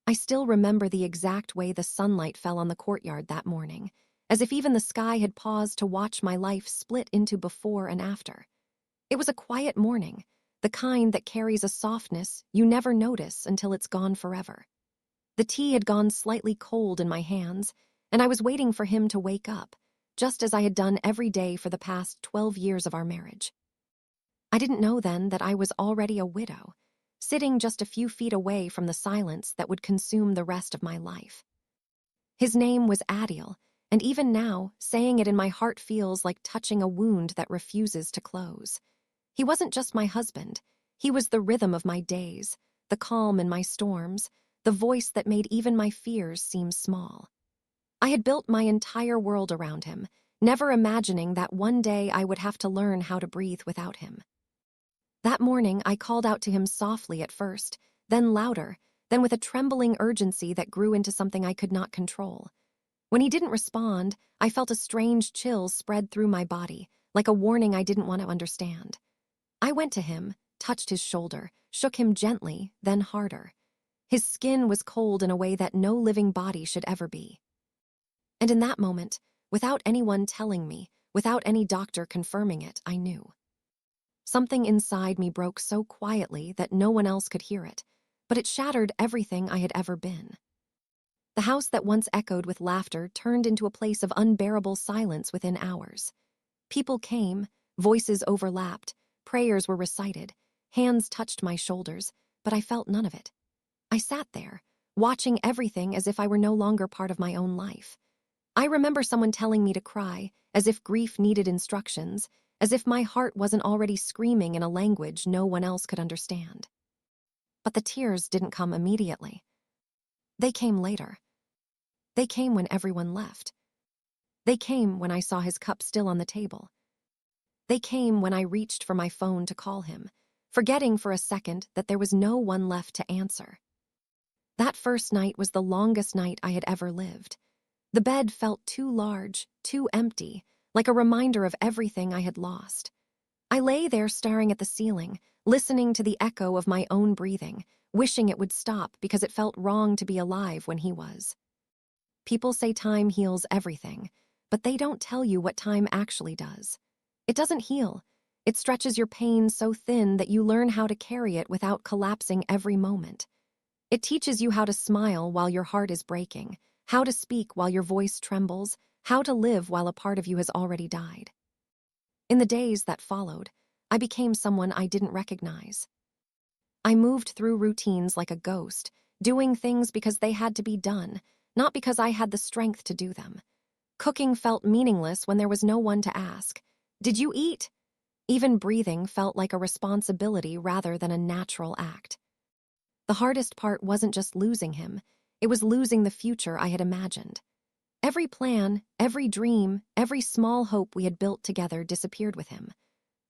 I still remember the exact way the sunlight fell on the courtyard that morning, as if even the sky had paused to watch my life split into before and after. It was a quiet morning, the kind that carries a softness you never notice until it's gone forever. The tea had gone slightly cold in my hands, and I was waiting for him to wake up, just as I had done every day for the past 12 years of our marriage. I didn't know then that I was already a widow, sitting just a few feet away from the silence that would consume the rest of my life. His name was Adil, and even now, saying it in my heart feels like touching a wound that refuses to close. He wasn't just my husband. He was the rhythm of my days, the calm in my storms, the voice that made even my fears seem small. I had built my entire world around him, never imagining that one day I would have to learn how to breathe without him. That morning, I called out to him softly at first, then louder, then with a trembling urgency that grew into something I could not control. When he didn't respond, I felt a strange chill spread through my body, like a warning I didn't want to understand. I went to him, touched his shoulder, shook him gently, then harder. His skin was cold in a way that no living body should ever be. And in that moment, without anyone telling me, without any doctor confirming it, I knew. Something inside me broke so quietly that no one else could hear it, but it shattered everything I had ever been. The house that once echoed with laughter turned into a place of unbearable silence within hours. People came, voices overlapped, prayers were recited, hands touched my shoulders, but I felt none of it. I sat there, watching everything as if I were no longer part of my own life. I remember someone telling me to cry, as if grief needed instructions, as if my heart wasn't already screaming in a language no one else could understand. But the tears didn't come immediately. They came later. They came when everyone left. They came when I saw his cup still on the table. They came when I reached for my phone to call him, forgetting for a second that there was no one left to answer. That first night was the longest night I had ever lived. The bed felt too large, too empty, like a reminder of everything I had lost. I lay there staring at the ceiling, listening to the echo of my own breathing, wishing it would stop because it felt wrong to be alive when he was. People say time heals everything, but they don't tell you what time actually does. It doesn't heal. It stretches your pain so thin that you learn how to carry it without collapsing every moment. It teaches you how to smile while your heart is breaking, how to speak while your voice trembles, how to live while a part of you has already died. In the days that followed, I became someone I didn't recognize. I moved through routines like a ghost, doing things because they had to be done, not because I had the strength to do them. Cooking felt meaningless when there was no one to ask, "Did you eat?" Even breathing felt like a responsibility rather than a natural act. The hardest part wasn't just losing him, it was losing the future I had imagined. Every plan, every dream, every small hope we had built together disappeared with him.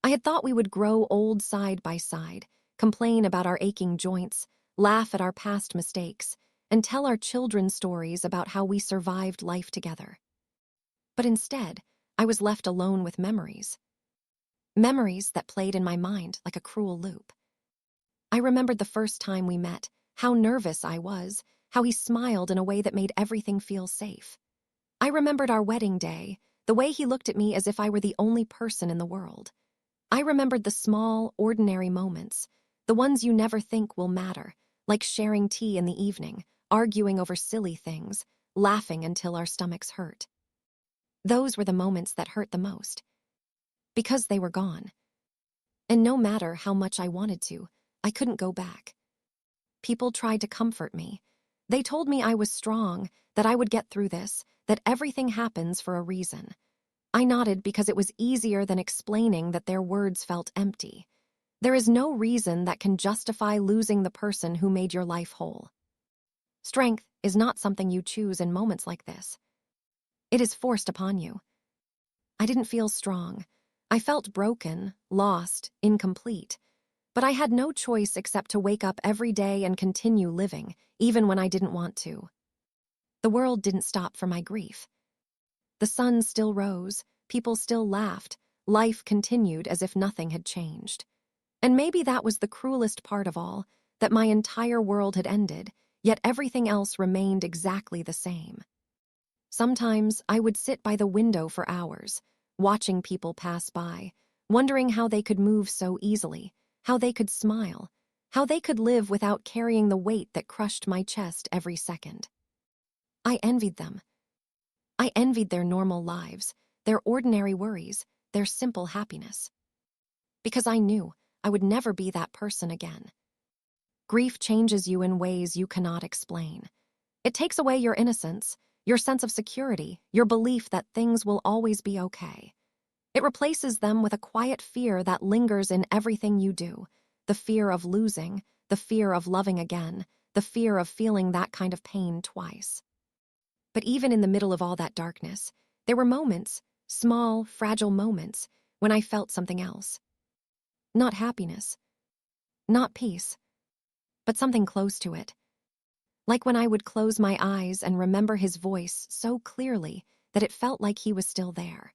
I had thought we would grow old side by side, complain about our aching joints, laugh at our past mistakes, and tell our children stories about how we survived life together. But instead, I was left alone with memories. Memories that played in my mind like a cruel loop. I remembered the first time we met, how nervous I was, how he smiled in a way that made everything feel safe. I remembered our wedding day, the way he looked at me as if I were the only person in the world. I remembered the small, ordinary moments, the ones you never think will matter, like sharing tea in the evening, arguing over silly things, laughing until our stomachs hurt. Those were the moments that hurt the most, because they were gone. And no matter how much I wanted to, I couldn't go back. People tried to comfort me. They told me I was strong, that I would get through this, that everything happens for a reason. I nodded because it was easier than explaining that their words felt empty. There is no reason that can justify losing the person who made your life whole. Strength is not something you choose in moments like this. It is forced upon you. I didn't feel strong. I felt broken, lost, incomplete. But I had no choice except to wake up every day and continue living, even when I didn't want to. The world didn't stop for my grief. The sun still rose, people still laughed, life continued as if nothing had changed. And maybe that was the cruelest part of all, that my entire world had ended, yet everything else remained exactly the same. Sometimes I would sit by the window for hours, watching people pass by, wondering how they could move so easily, how they could smile, how they could live without carrying the weight that crushed my chest every second. I envied them. I envied their normal lives, their ordinary worries, their simple happiness. Because I knew I would never be that person again. Grief changes you in ways you cannot explain. It takes away your innocence, your sense of security, your belief that things will always be okay. It replaces them with a quiet fear that lingers in everything you do. The fear of losing, the fear of loving again, the fear of feeling that kind of pain twice. But even in the middle of all that darkness, there were moments, small, fragile moments, when I felt something else. Not happiness, not peace, but something close to it. Like when I would close my eyes and remember his voice so clearly that it felt like he was still there.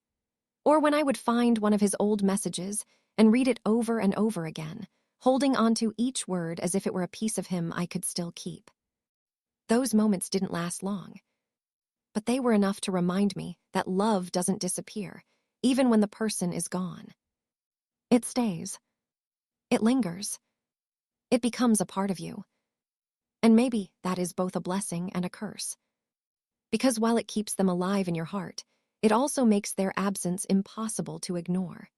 Or when I would find one of his old messages and read it over and over again, holding onto each word as if it were a piece of him I could still keep. Those moments didn't last long, but they were enough to remind me that love doesn't disappear, even when the person is gone. It stays. It lingers. It becomes a part of you. And maybe that is both a blessing and a curse. Because while it keeps them alive in your heart, it also makes their absence impossible to ignore.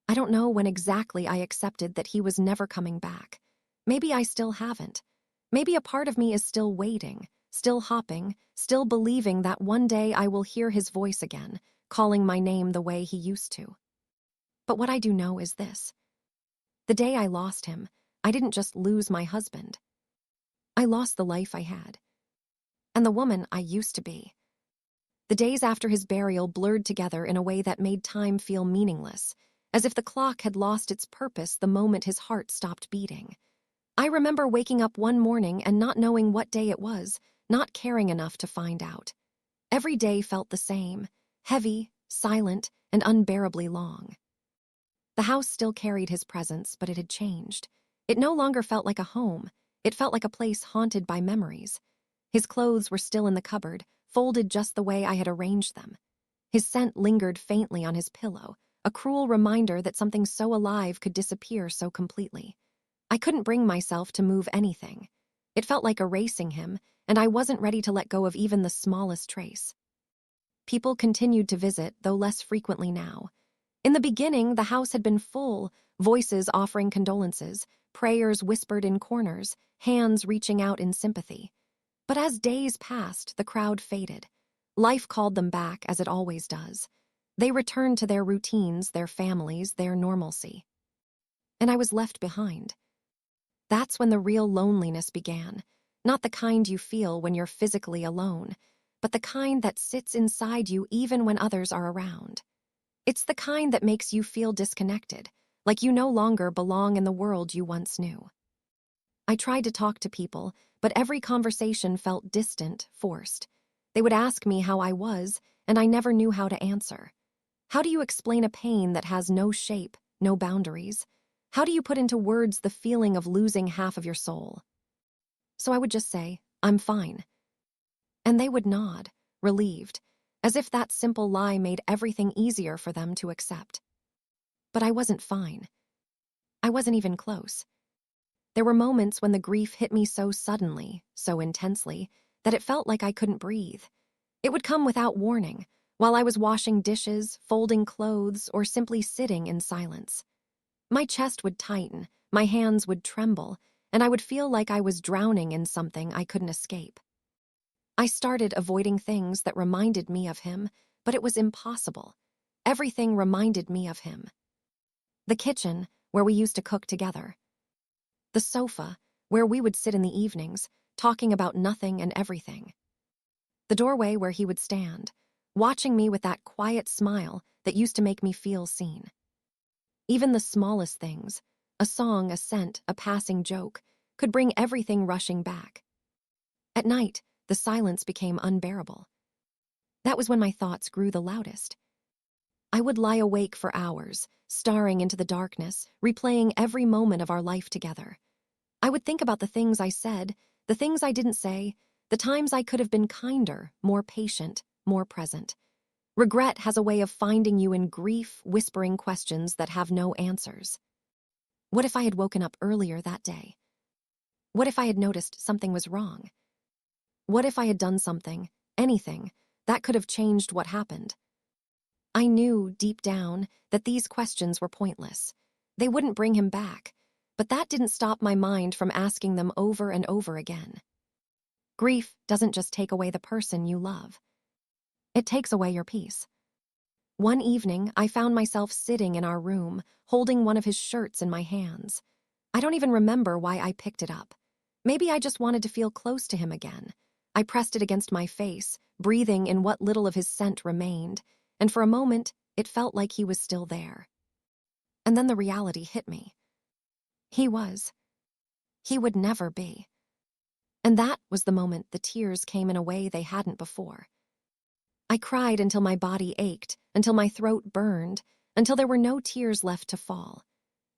I don't know when exactly I accepted that he was never coming back. Maybe I still haven't. Maybe a part of me is still waiting, still hopping, still believing that one day I will hear his voice again, calling my name the way he used to. But what I do know is this. The day I lost him, I didn't just lose my husband. I lost the life I had. And the woman I used to be. The days after his burial blurred together in a way that made time feel meaningless, as if the clock had lost its purpose the moment his heart stopped beating. I remember waking up one morning and not knowing what day it was, not caring enough to find out. Every day felt the same, heavy, silent, and unbearably long. The house still carried his presence, but it had changed. It no longer felt like a home. It felt like a place haunted by memories. His clothes were still in the cupboard, folded just the way I had arranged them. His scent lingered faintly on his pillow, a cruel reminder that something so alive could disappear so completely. I couldn't bring myself to move anything. It felt like erasing him, and I wasn't ready to let go of even the smallest trace. People continued to visit, though less frequently now. In the beginning, the house had been full, voices offering condolences, prayers whispered in corners, hands reaching out in sympathy. But as days passed, the crowd faded. Life called them back, as it always does. They returned to their routines, their families, their normalcy. And I was left behind. That's when the real loneliness began, not the kind you feel when you're physically alone, but the kind that sits inside you even when others are around. It's the kind that makes you feel disconnected, like you no longer belong in the world you once knew. I tried to talk to people, but every conversation felt distant, forced. They would ask me how I was, and I never knew how to answer. How do you explain a pain that has no shape, no boundaries? How do you put into words the feeling of losing half of your soul? So I would just say, I'm fine. And they would nod, relieved, as if that simple lie made everything easier for them to accept. But I wasn't fine. I wasn't even close. There were moments when the grief hit me so suddenly, so intensely, that it felt like I couldn't breathe. It would come without warning, while I was washing dishes, folding clothes, or simply sitting in silence. My chest would tighten, my hands would tremble, and I would feel like I was drowning in something I couldn't escape. I started avoiding things that reminded me of him, but it was impossible. Everything reminded me of him. The kitchen, where we used to cook together. The sofa, where we would sit in the evenings, talking about nothing and everything. The doorway where he would stand, watching me with that quiet smile that used to make me feel seen. Even the smallest things, a song, a scent, a passing joke, could bring everything rushing back. At night, the silence became unbearable. That was when my thoughts grew the loudest. I would lie awake for hours, staring into the darkness, replaying every moment of our life together. I would think about the things I said, the things I didn't say, the times I could have been kinder, more patient, more present. Regret has a way of finding you in grief, whispering questions that have no answers. What if I had woken up earlier that day? What if I had noticed something was wrong? What if I had done something, anything, that could have changed what happened? I knew, deep down, that these questions were pointless. They wouldn't bring him back, but that didn't stop my mind from asking them over and over again. Grief doesn't just take away the person you love. It takes away your peace. One evening, I found myself sitting in our room, holding one of his shirts in my hands. I don't even remember why I picked it up. Maybe I just wanted to feel close to him again. I pressed it against my face, breathing in what little of his scent remained, and for a moment, it felt like he was still there. And then the reality hit me. He was. He would never be. And that was the moment the tears came in a way they hadn't before. I cried until my body ached, until my throat burned, until there were no tears left to fall.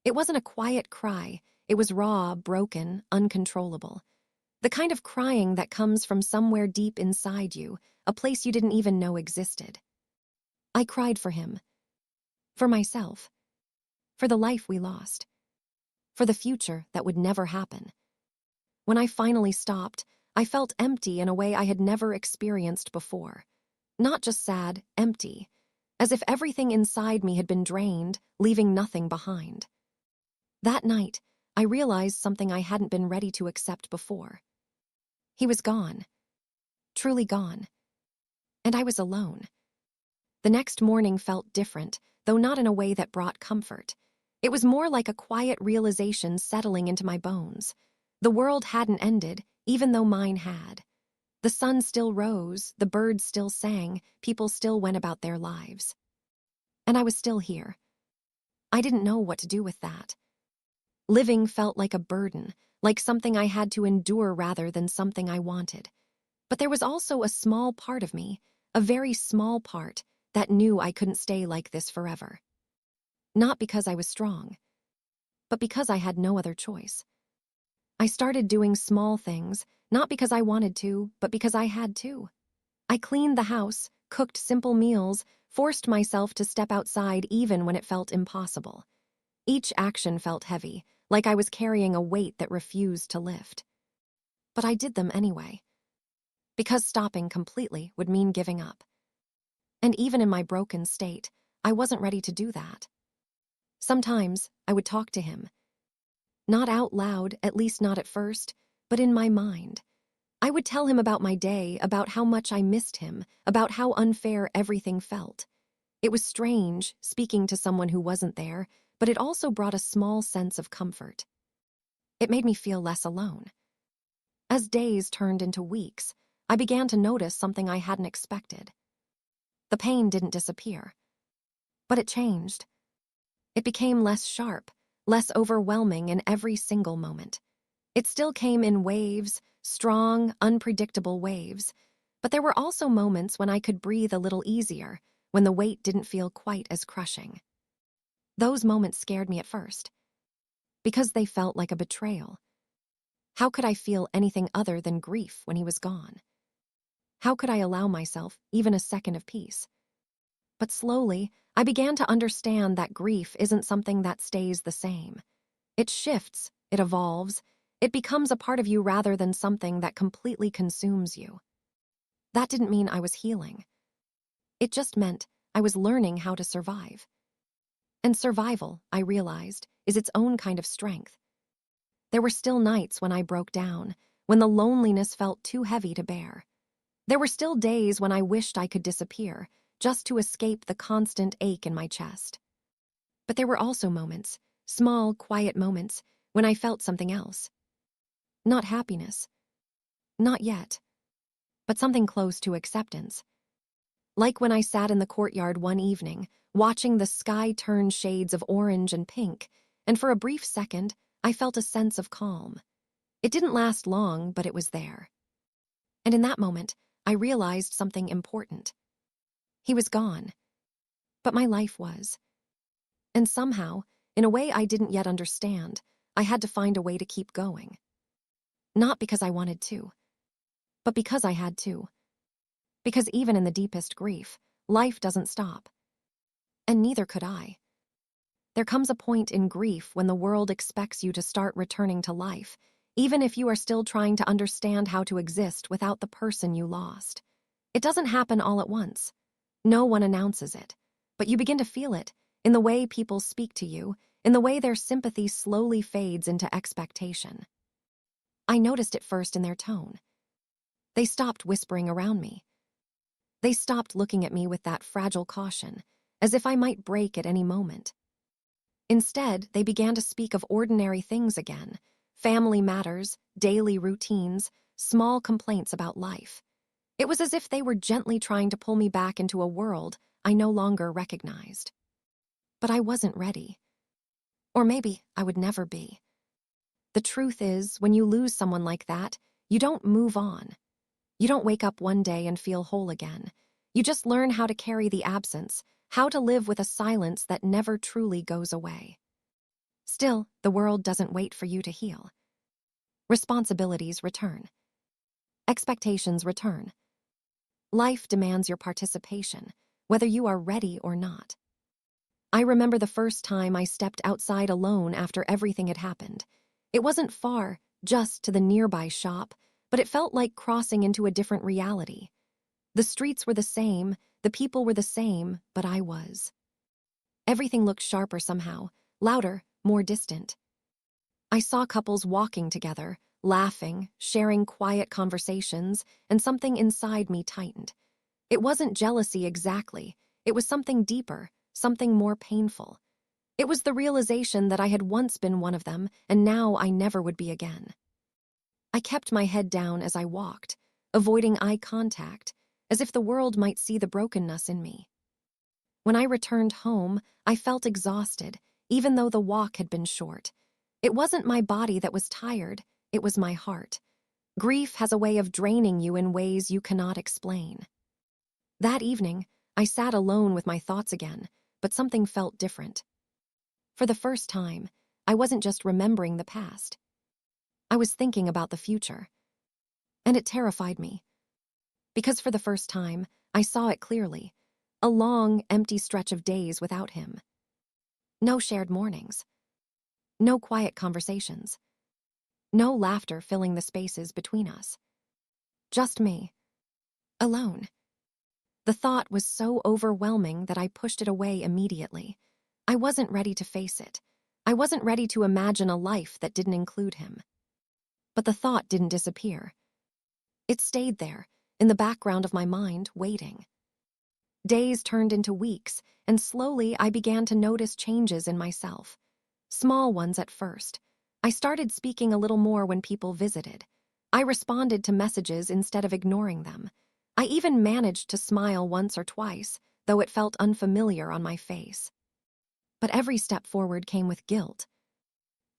It wasn't a quiet cry, it was raw, broken, uncontrollable. The kind of crying that comes from somewhere deep inside you, a place you didn't even know existed. I cried for him. For myself. For the life we lost. For the future that would never happen. When I finally stopped, I felt empty in a way I had never experienced before. Not just sad, empty, as if everything inside me had been drained, leaving nothing behind. That night, I realized something I hadn't been ready to accept before. He was gone. Truly gone. And I was alone. The next morning felt different, though not in a way that brought comfort. It was more like a quiet realization settling into my bones. The world hadn't ended, even though mine had. The sun still rose, the birds still sang, people still went about their lives. And I was still here. I didn't know what to do with that. Living felt like a burden, like something I had to endure rather than something I wanted. But there was also a small part of me, a very small part, that knew I couldn't stay like this forever. Not because I was strong, but because I had no other choice. I started doing small things, not because I wanted to, but because I had to. I cleaned the house, cooked simple meals, forced myself to step outside even when it felt impossible. Each action felt heavy, like I was carrying a weight that refused to lift. But I did them anyway. Because stopping completely would mean giving up. And even in my broken state, I wasn't ready to do that. Sometimes I would talk to him. Not out loud, at least not at first, but in my mind. I would tell him about my day, about how much I missed him, about how unfair everything felt. It was strange, speaking to someone who wasn't there, but it also brought a small sense of comfort. It made me feel less alone. As days turned into weeks, I began to notice something I hadn't expected. The pain didn't disappear, but it changed. It became less sharp, less overwhelming in every single moment. It still came in waves, strong, unpredictable waves, but there were also moments when I could breathe a little easier, when the weight didn't feel quite as crushing. Those moments scared me at first, because they felt like a betrayal. How could I feel anything other than grief when he was gone? How could I allow myself even a second of peace? But slowly, I began to understand that grief isn't something that stays the same. It shifts, it evolves, it becomes a part of you rather than something that completely consumes you. That didn't mean I was healing. It just meant I was learning how to survive. And survival, I realized, is its own kind of strength. There were still nights when I broke down, when the loneliness felt too heavy to bear. There were still days when I wished I could disappear, just to escape the constant ache in my chest. But there were also moments, small, quiet moments, when I felt something else. Not happiness. Not yet. But something close to acceptance. Like when I sat in the courtyard one evening, watching the sky turn shades of orange and pink, and for a brief second, I felt a sense of calm. It didn't last long, but it was there. And in that moment, I realized something important. He was gone. But my life was. And somehow, in a way I didn't yet understand, I had to find a way to keep going. Not because I wanted to, but because I had to. Because even in the deepest grief, life doesn't stop. And neither could I. There comes a point in grief when the world expects you to start returning to life, even if you are still trying to understand how to exist without the person you lost. It doesn't happen all at once. No one announces it. But you begin to feel it, in the way people speak to you, in the way their sympathy slowly fades into expectation. I noticed it first in their tone. They stopped whispering around me. They stopped looking at me with that fragile caution, as if I might break at any moment. Instead, they began to speak of ordinary things again: family matters, daily routines, small complaints about life. It was as if they were gently trying to pull me back into a world I no longer recognized. But I wasn't ready. Or maybe I would never be. The truth is, when you lose someone like that, you don't move on. You don't wake up one day and feel whole again. You just learn how to carry the absence, how to live with a silence that never truly goes away. Still, the world doesn't wait for you to heal. Responsibilities return. Expectations return. Life demands your participation, whether you are ready or not. I remember the first time I stepped outside alone after everything had happened. It wasn't far, just to the nearby shop, but it felt like crossing into a different reality. The streets were the same, the people were the same, but I was. Everything looked sharper somehow, louder, more distant. I saw couples walking together, laughing, sharing quiet conversations, and something inside me tightened. It wasn't jealousy exactly. It was something deeper, something more painful. It was the realization that I had once been one of them, and now I never would be again. I kept my head down as I walked, avoiding eye contact, as if the world might see the brokenness in me. When I returned home, I felt exhausted, even though the walk had been short. It wasn't my body that was tired, it was my heart. Grief has a way of draining you in ways you cannot explain. That evening, I sat alone with my thoughts again, but something felt different. For the first time, I wasn't just remembering the past. I was thinking about the future. And it terrified me. Because for the first time, I saw it clearly. A long, empty stretch of days without him. No shared mornings. No quiet conversations. No laughter filling the spaces between us. Just me. Alone. The thought was so overwhelming that I pushed it away immediately. I wasn't ready to face it. I wasn't ready to imagine a life that didn't include him. But the thought didn't disappear. It stayed there, in the background of my mind, waiting. Days turned into weeks, and slowly I began to notice changes in myself. Small ones at first. I started speaking a little more when people visited. I responded to messages instead of ignoring them. I even managed to smile once or twice, though it felt unfamiliar on my face. But every step forward came with guilt.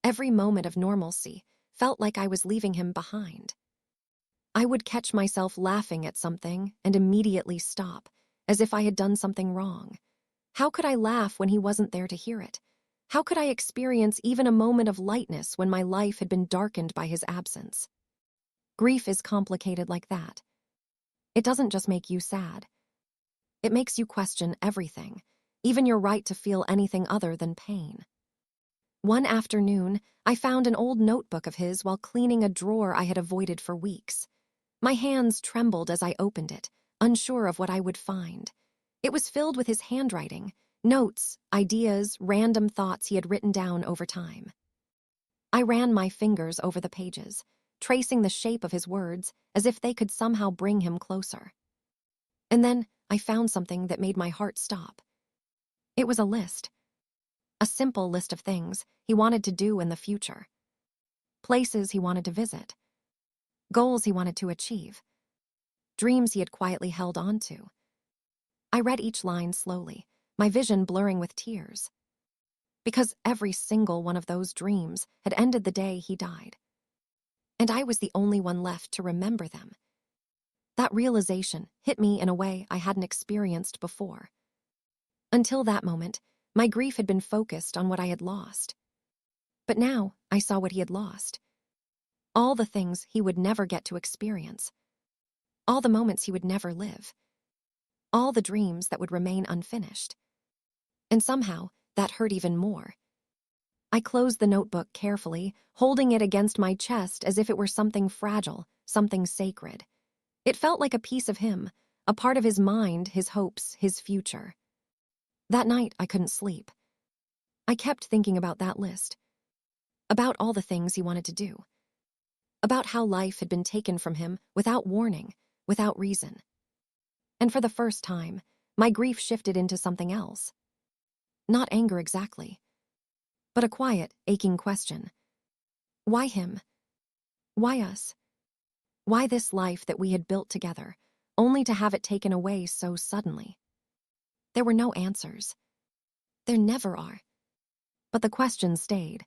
Every moment of normalcy felt like I was leaving him behind. I would catch myself laughing at something and immediately stop, as if I had done something wrong. How could I laugh when he wasn't there to hear it? How could I experience even a moment of lightness when my life had been darkened by his absence? Grief is complicated like that. It doesn't just make you sad. It makes you question everything, even your right to feel anything other than pain. One afternoon, I found an old notebook of his while cleaning a drawer I had avoided for weeks. My hands trembled as I opened it, unsure of what I would find. It was filled with his handwriting, notes, ideas, random thoughts he had written down over time. I ran my fingers over the pages, tracing the shape of his words as if they could somehow bring him closer. And then I found something that made my heart stop. It was a list. A simple list of things he wanted to do in the future. Places he wanted to visit. Goals he wanted to achieve. Dreams he had quietly held on to. I read each line slowly, my vision blurring with tears. Because every single one of those dreams had ended the day he died. And I was the only one left to remember them. That realization hit me in a way I hadn't experienced before. Until that moment, my grief had been focused on what I had lost. But now I saw what he had lost. All the things he would never get to experience. All the moments he would never live. All the dreams that would remain unfinished. And somehow, that hurt even more. I closed the notebook carefully, holding it against my chest as if it were something fragile, something sacred. It felt like a piece of him, a part of his mind, his hopes, his future. That night, I couldn't sleep. I kept thinking about that list. About all the things he wanted to do. About how life had been taken from him without warning, without reason. And for the first time, my grief shifted into something else. Not anger exactly, but a quiet, aching question. Why him? Why us? Why this life that we had built together, only to have it taken away so suddenly? There were no answers. There never are. But the question stayed.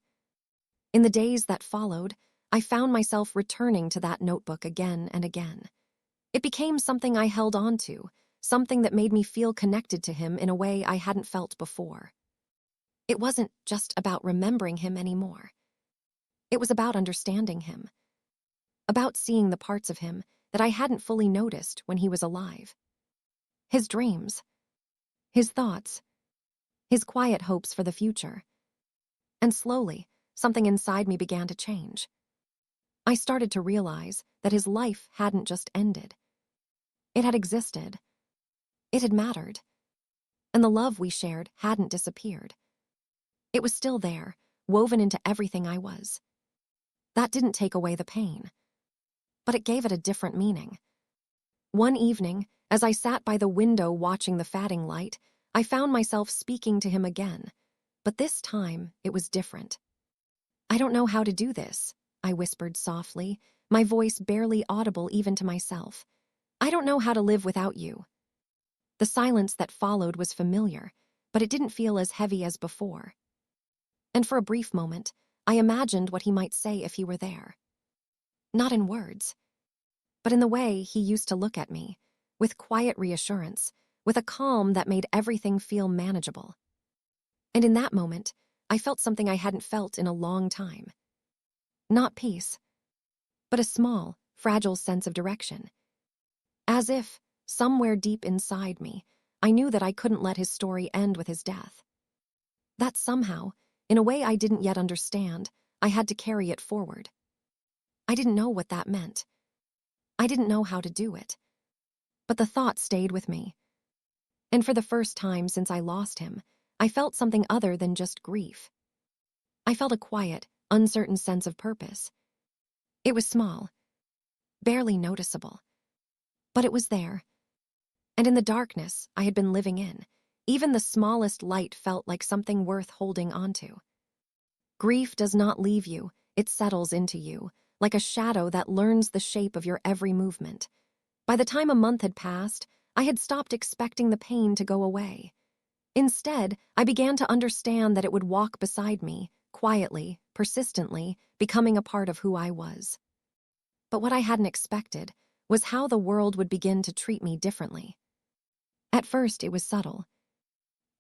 In the days that followed, I found myself returning to that notebook again and again. It became something I held on to, something that made me feel connected to him in a way I hadn't felt before. It wasn't just about remembering him anymore. It was about understanding him. About seeing the parts of him that I hadn't fully noticed when he was alive. His dreams. His thoughts. His quiet hopes for the future. And slowly, something inside me began to change. I started to realize that his life hadn't just ended. It had existed. It had mattered. And the love we shared hadn't disappeared. It was still there, woven into everything I was. That didn't take away the pain, but it gave it a different meaning. One evening, as I sat by the window watching the fading light, I found myself speaking to him again, but this time it was different. "I don't know how to do this," I whispered softly, my voice barely audible even to myself. "I don't know how to live without you." The silence that followed was familiar, but it didn't feel as heavy as before. And for a brief moment, I imagined what he might say if he were there. Not in words, but in the way he used to look at me, with quiet reassurance, with a calm that made everything feel manageable. And in that moment, I felt something I hadn't felt in a long time. Not peace, but a small, fragile sense of direction. As if, somewhere deep inside me, I knew that I couldn't let his story end with his death. That somehow, in a way I didn't yet understand, I had to carry it forward. I didn't know what that meant. I didn't know how to do it. But the thought stayed with me. And for the first time since I lost him, I felt something other than just grief. I felt a quiet, uncertain sense of purpose. It was small, barely noticeable. But it was there. And in the darkness I had been living in, even the smallest light felt like something worth holding onto. Grief does not leave you, it settles into you, like a shadow that learns the shape of your every movement. By the time a month had passed, I had stopped expecting the pain to go away. Instead, I began to understand that it would walk beside me, quietly, persistently, becoming a part of who I was. But what I hadn't expected was how the world would begin to treat me differently. At first, it was subtle.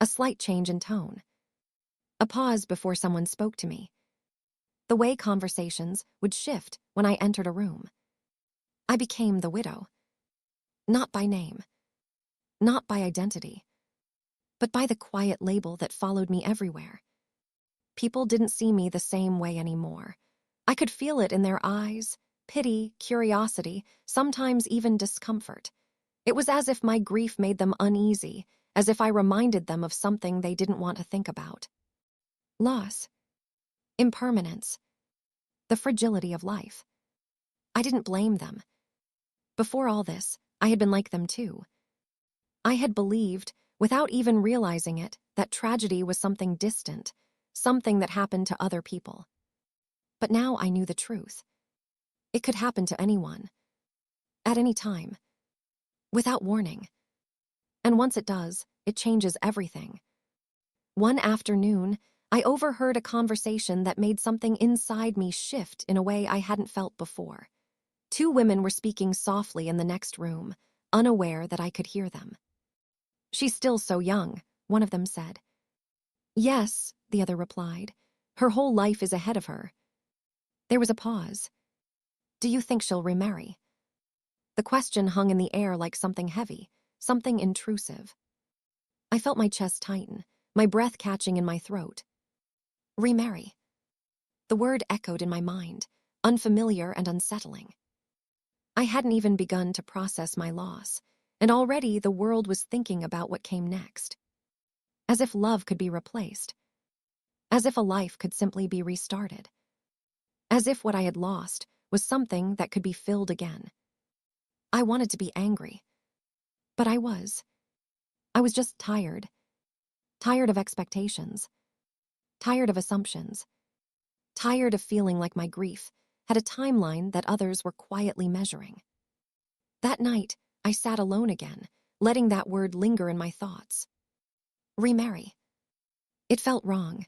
A slight change in tone. A pause before someone spoke to me. The way conversations would shift when I entered a room. I became the widow. Not by name. Not by identity. But by the quiet label that followed me everywhere. People didn't see me the same way anymore. I could feel it in their eyes, pity, curiosity, sometimes even discomfort. It was as if my grief made them uneasy, as if I reminded them of something they didn't want to think about. Loss. Impermanence. The fragility of life. I didn't blame them. Before all this, I had been like them too. I had believed, without even realizing it, that tragedy was something distant, something that happened to other people. But now I knew the truth. It could happen to anyone. At any time. Without warning. And once it does, it changes everything. One afternoon, I overheard a conversation that made something inside me shift in a way I hadn't felt before. Two women were speaking softly in the next room, unaware that I could hear them. "She's still so young," one of them said. "Yes," the other replied. "Her whole life is ahead of her." There was a pause. Do you think she'll remarry? The question hung in the air like something heavy, something intrusive. I felt my chest tighten, my breath catching in my throat. Remarry. The word echoed in my mind, unfamiliar and unsettling. I hadn't even begun to process my loss, and already the world was thinking about what came next. As if love could be replaced. As if a life could simply be restarted. As if what I had lost was something that could be filled again. I wanted to be angry. But I was. I was just tired. Tired of expectations. Tired of assumptions. Tired of feeling like my grief had a timeline that others were quietly measuring. That night, I sat alone again, letting that word linger in my thoughts. Remarry. It felt wrong.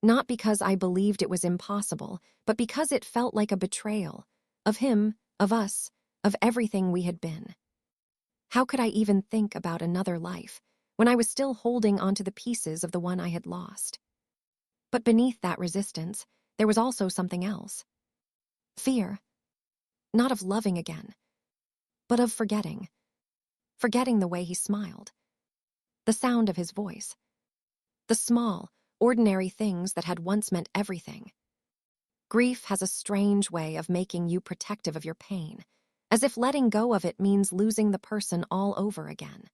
Not because I believed it was impossible, but because it felt like a betrayal. Of him, of us, of everything we had been. How could I even think about another life when I was still holding onto the pieces of the one I had lost? But beneath that resistance, there was also something else. Fear. Not of loving again, but of forgetting. Forgetting the way he smiled. The sound of his voice. The small, ordinary things that had once meant everything. Grief has a strange way of making you protective of your pain, as if letting go of it means losing the person all over again.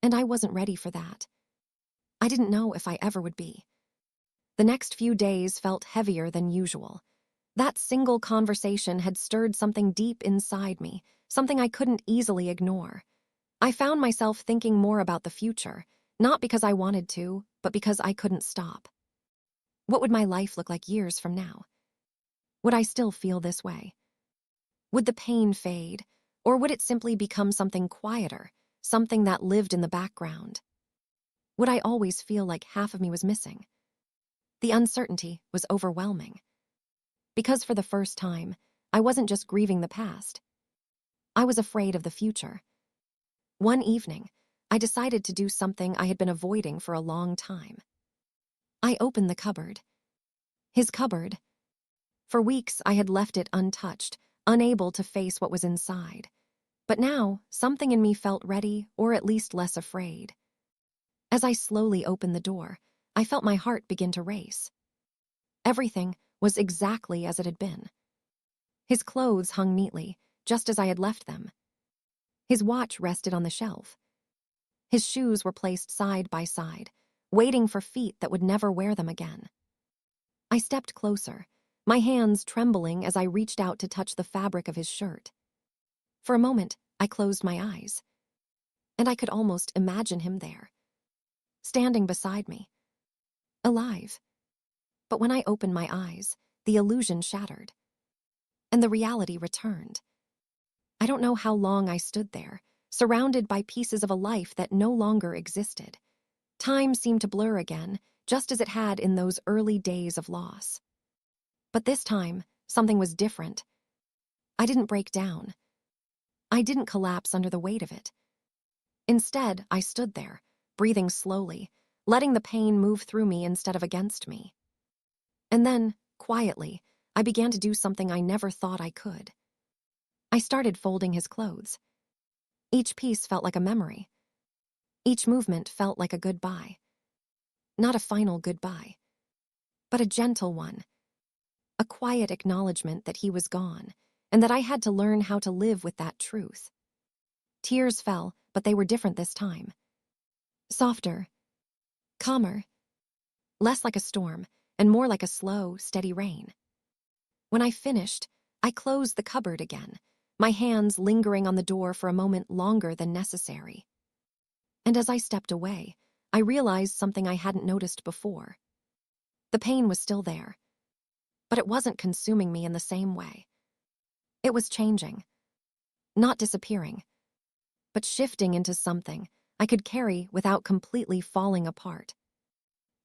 And I wasn't ready for that. I didn't know if I ever would be. The next few days felt heavier than usual. That single conversation had stirred something deep inside me, something I couldn't easily ignore. I found myself thinking more about the future, not because I wanted to, but because I couldn't stop. What would my life look like years from now? Would I still feel this way? Would the pain fade, or would it simply become something quieter, something that lived in the background? Would I always feel like half of me was missing? The uncertainty was overwhelming. Because for the first time, I wasn't just grieving the past. I was afraid of the future. One evening, I decided to do something I had been avoiding for a long time. I opened the cupboard. His cupboard. For weeks, I had left it untouched, unable to face what was inside. But now, something in me felt ready, or at least less afraid. As I slowly opened the door, I felt my heart begin to race. Everything was exactly as it had been. His clothes hung neatly, just as I had left them. His watch rested on the shelf. His shoes were placed side by side, waiting for feet that would never wear them again. I stepped closer, my hands trembling as I reached out to touch the fabric of his shirt. For a moment, I closed my eyes, and I could almost imagine him there, standing beside me, alive. But when I opened my eyes, the illusion shattered, and the reality returned. I don't know how long I stood there, surrounded by pieces of a life that no longer existed. Time seemed to blur again, just as it had in those early days of loss. But this time, something was different. I didn't break down. I didn't collapse under the weight of it. Instead, I stood there, breathing slowly, letting the pain move through me instead of against me. And then, quietly, I began to do something I never thought I could. I started folding his clothes. Each piece felt like a memory. Each movement felt like a goodbye. Not a final goodbye, but a gentle one. A quiet acknowledgement that he was gone, and that I had to learn how to live with that truth. Tears fell, but they were different this time. Softer, calmer, less like a storm, and more like a slow, steady rain. When I finished, I closed the cupboard again, my hands lingering on the door for a moment longer than necessary. And as I stepped away, I realized something I hadn't noticed before. The pain was still there, but it wasn't consuming me in the same way. It was changing, not disappearing, but shifting into something I could carry without completely falling apart.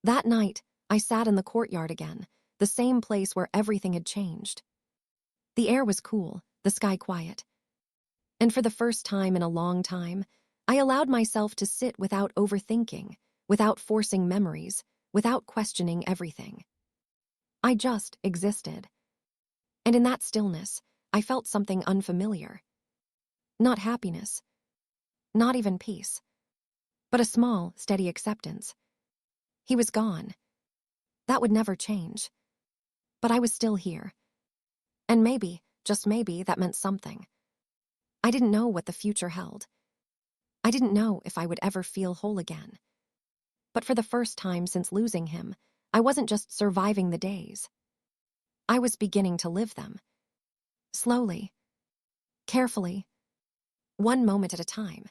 That night, I sat in the courtyard again, the same place where everything had changed. The air was cool, the sky quiet. And for the first time in a long time, I allowed myself to sit without overthinking, without forcing memories, without questioning everything. I just existed. And in that stillness, I felt something unfamiliar. Not happiness, not even peace, but a small, steady acceptance. He was gone. That would never change. But I was still here. And maybe, just maybe, that meant something. I didn't know what the future held. I didn't know if I would ever feel whole again. But for the first time since losing him, I wasn't just surviving the days. I was beginning to live them. Slowly, carefully, one moment at a time.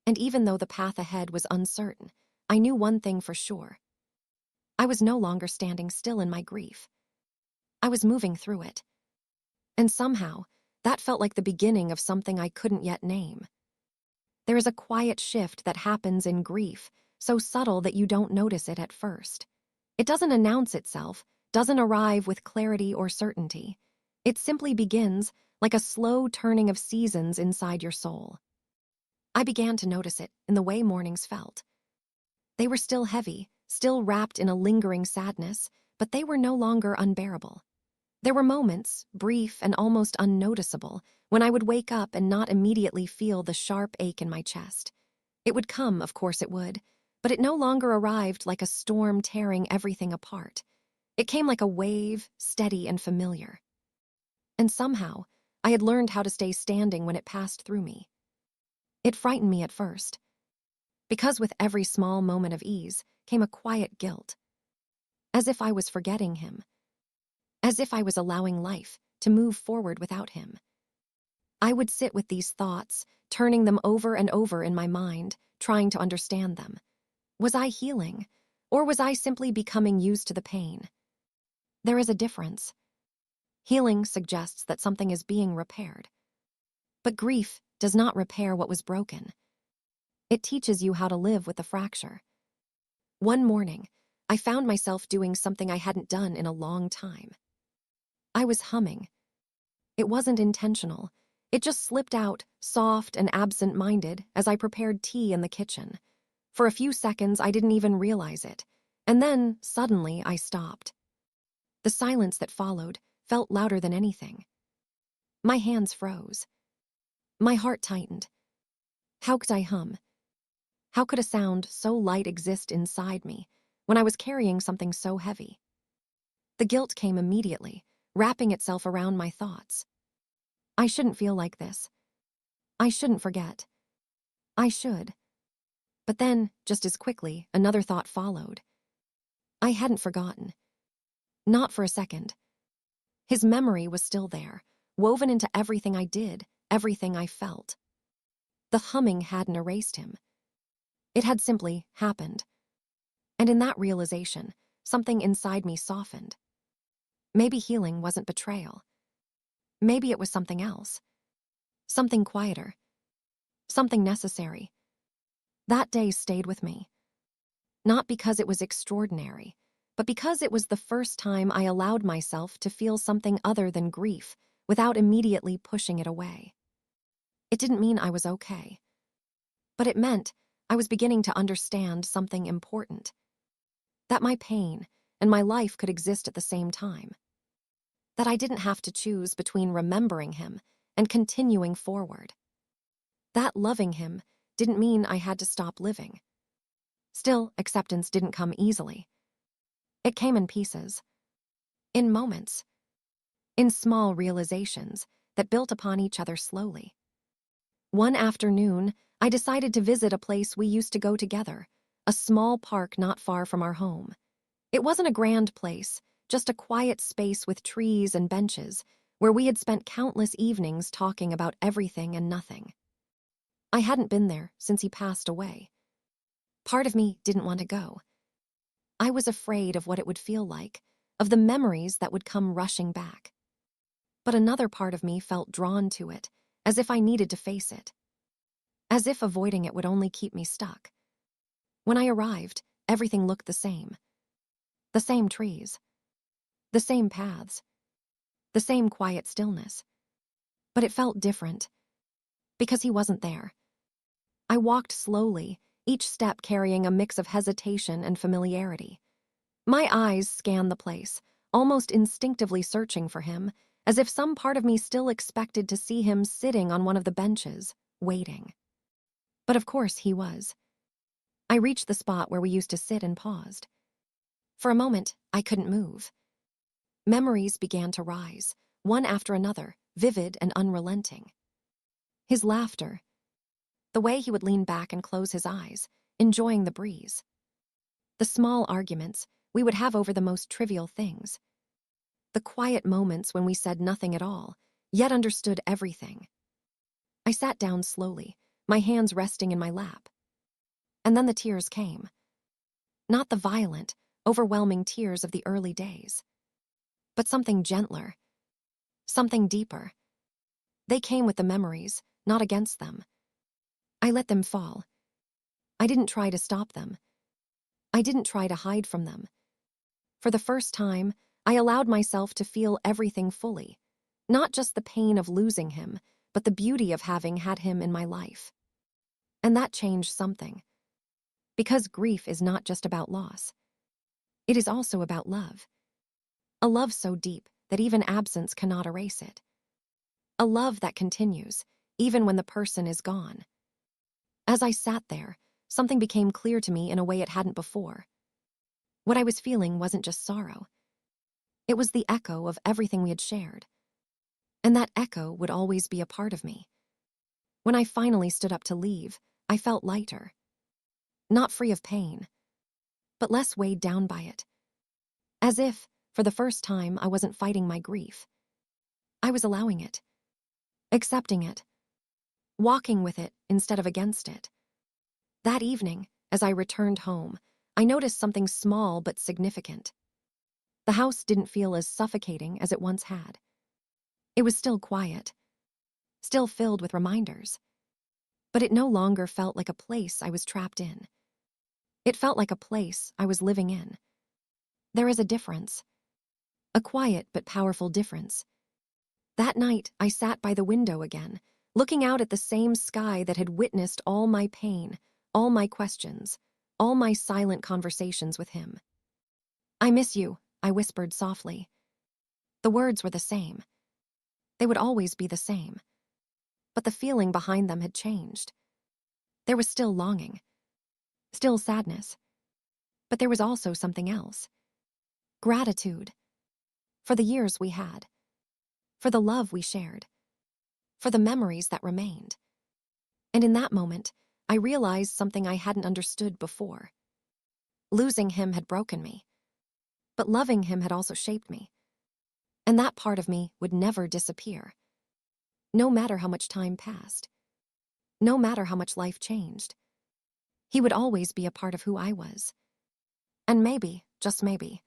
And even though the path ahead was uncertain, I knew one thing for sure. I was no longer standing still in my grief. I was moving through it. And somehow, that felt like the beginning of something I couldn't yet name. There is a quiet shift that happens in grief, so subtle that you don't notice it at first. It doesn't announce itself, doesn't arrive with clarity or certainty. It simply begins like a slow turning of seasons inside your soul. I began to notice it in the way mornings felt. They were still heavy, still wrapped in a lingering sadness, but they were no longer unbearable. There were moments, brief and almost unnoticeable, when I would wake up and not immediately feel the sharp ache in my chest. It would come, of course it would, but it no longer arrived like a storm tearing everything apart. It came like a wave, steady and familiar. And somehow, I had learned how to stay standing when it passed through me. It frightened me at first, because with every small moment of ease came a quiet guilt. As if I was forgetting him. As if I was allowing life to move forward without him. I would sit with these thoughts, turning them over and over in my mind, trying to understand them. Was I healing, or was I simply becoming used to the pain? There is a difference. Healing suggests that something is being repaired. But grief does not repair what was broken. It teaches you how to live with the fracture. One morning, I found myself doing something I hadn't done in a long time. I was humming. It wasn't intentional. It just slipped out, soft and absent-minded, as I prepared tea in the kitchen. For a few seconds, I didn't even realize it. And then, suddenly, I stopped. The silence that followed felt louder than anything. My hands froze. My heart tightened. How could I hum? How could a sound so light exist inside me when I was carrying something so heavy? The guilt came immediately, wrapping itself around my thoughts. I shouldn't feel like this. I shouldn't forget. I should. But then, just as quickly, another thought followed. I hadn't forgotten. Not for a second. His memory was still there, woven into everything I did, everything I felt. The humming hadn't erased him. It had simply happened. And in that realization, something inside me softened. Maybe healing wasn't betrayal. Maybe it was something else. Something quieter. Something necessary. That day stayed with me. Not because it was extraordinary, but because it was the first time I allowed myself to feel something other than grief without immediately pushing it away. It didn't mean I was okay. But it meant I was beginning to understand something important. That my pain and my life could exist at the same time. That I didn't have to choose between remembering him and continuing forward. That loving him didn't mean I had to stop living. Still, acceptance didn't come easily. It came in pieces. In moments. In small realizations that built upon each other slowly. One afternoon, I decided to visit a place we used to go together, a small park not far from our home. It wasn't a grand place, just a quiet space with trees and benches, where we had spent countless evenings talking about everything and nothing. I hadn't been there since he passed away. Part of me didn't want to go. I was afraid of what it would feel like, of the memories that would come rushing back. But another part of me felt drawn to it, as if I needed to face it. As if avoiding it would only keep me stuck. When I arrived, everything looked the same. The same trees. The same paths. The same quiet stillness. But it felt different. Because he wasn't there. I walked slowly, each step carrying a mix of hesitation and familiarity. My eyes scanned the place, almost instinctively searching for him, as if some part of me still expected to see him sitting on one of the benches, waiting. But of course he was. I reached the spot where we used to sit and paused. For a moment, I couldn't move. Memories began to rise, one after another, vivid and unrelenting. His laughter, the way he would lean back and close his eyes, enjoying the breeze. The small arguments we would have over the most trivial things. The quiet moments when we said nothing at all, yet understood everything. I sat down slowly, my hands resting in my lap. And then the tears came. Not the violent, overwhelming tears of the early days, but something gentler, something deeper. They came with the memories, not against them. I let them fall. I didn't try to stop them. I didn't try to hide from them. For the first time, I allowed myself to feel everything fully, not just the pain of losing him, but the beauty of having had him in my life. And that changed something. Because grief is not just about loss. It is also about love. A love so deep that even absence cannot erase it. A love that continues, even when the person is gone. As I sat there, something became clear to me in a way it hadn't before. What I was feeling wasn't just sorrow. It was the echo of everything we had shared. And that echo would always be a part of me. When I finally stood up to leave, I felt lighter. Not free of pain, but less weighed down by it. As if, for the first time, I wasn't fighting my grief. I was allowing it. Accepting it. Walking with it instead of against it. That evening, as I returned home, I noticed something small but significant. The house didn't feel as suffocating as it once had. It was still quiet, still filled with reminders. But it no longer felt like a place I was trapped in. It felt like a place I was living in. There is a difference. A quiet but powerful difference. That night, I sat by the window again, looking out at the same sky that had witnessed all my pain, all my questions, all my silent conversations with him. "I miss you," I whispered softly. The words were the same. They would always be the same. But the feeling behind them had changed. There was still longing, still sadness. But there was also something else. Gratitude. For the years we had. For the love we shared. For the memories that remained. And in that moment, I realized something I hadn't understood before. Losing him had broken me. But loving him had also shaped me. And that part of me would never disappear. No matter how much time passed. No matter how much life changed. He would always be a part of who I was. And maybe, just maybe,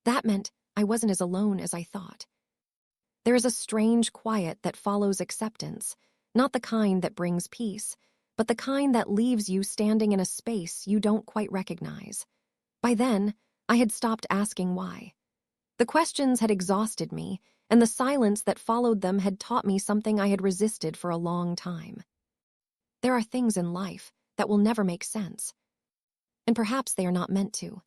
that meant I wasn't as alone as I thought. There is a strange quiet that follows acceptance, not the kind that brings peace, but the kind that leaves you standing in a space you don't quite recognize. By then, I had stopped asking why. The questions had exhausted me, and the silence that followed them had taught me something I had resisted for a long time. There are things in life that will never make sense, and perhaps they are not meant to.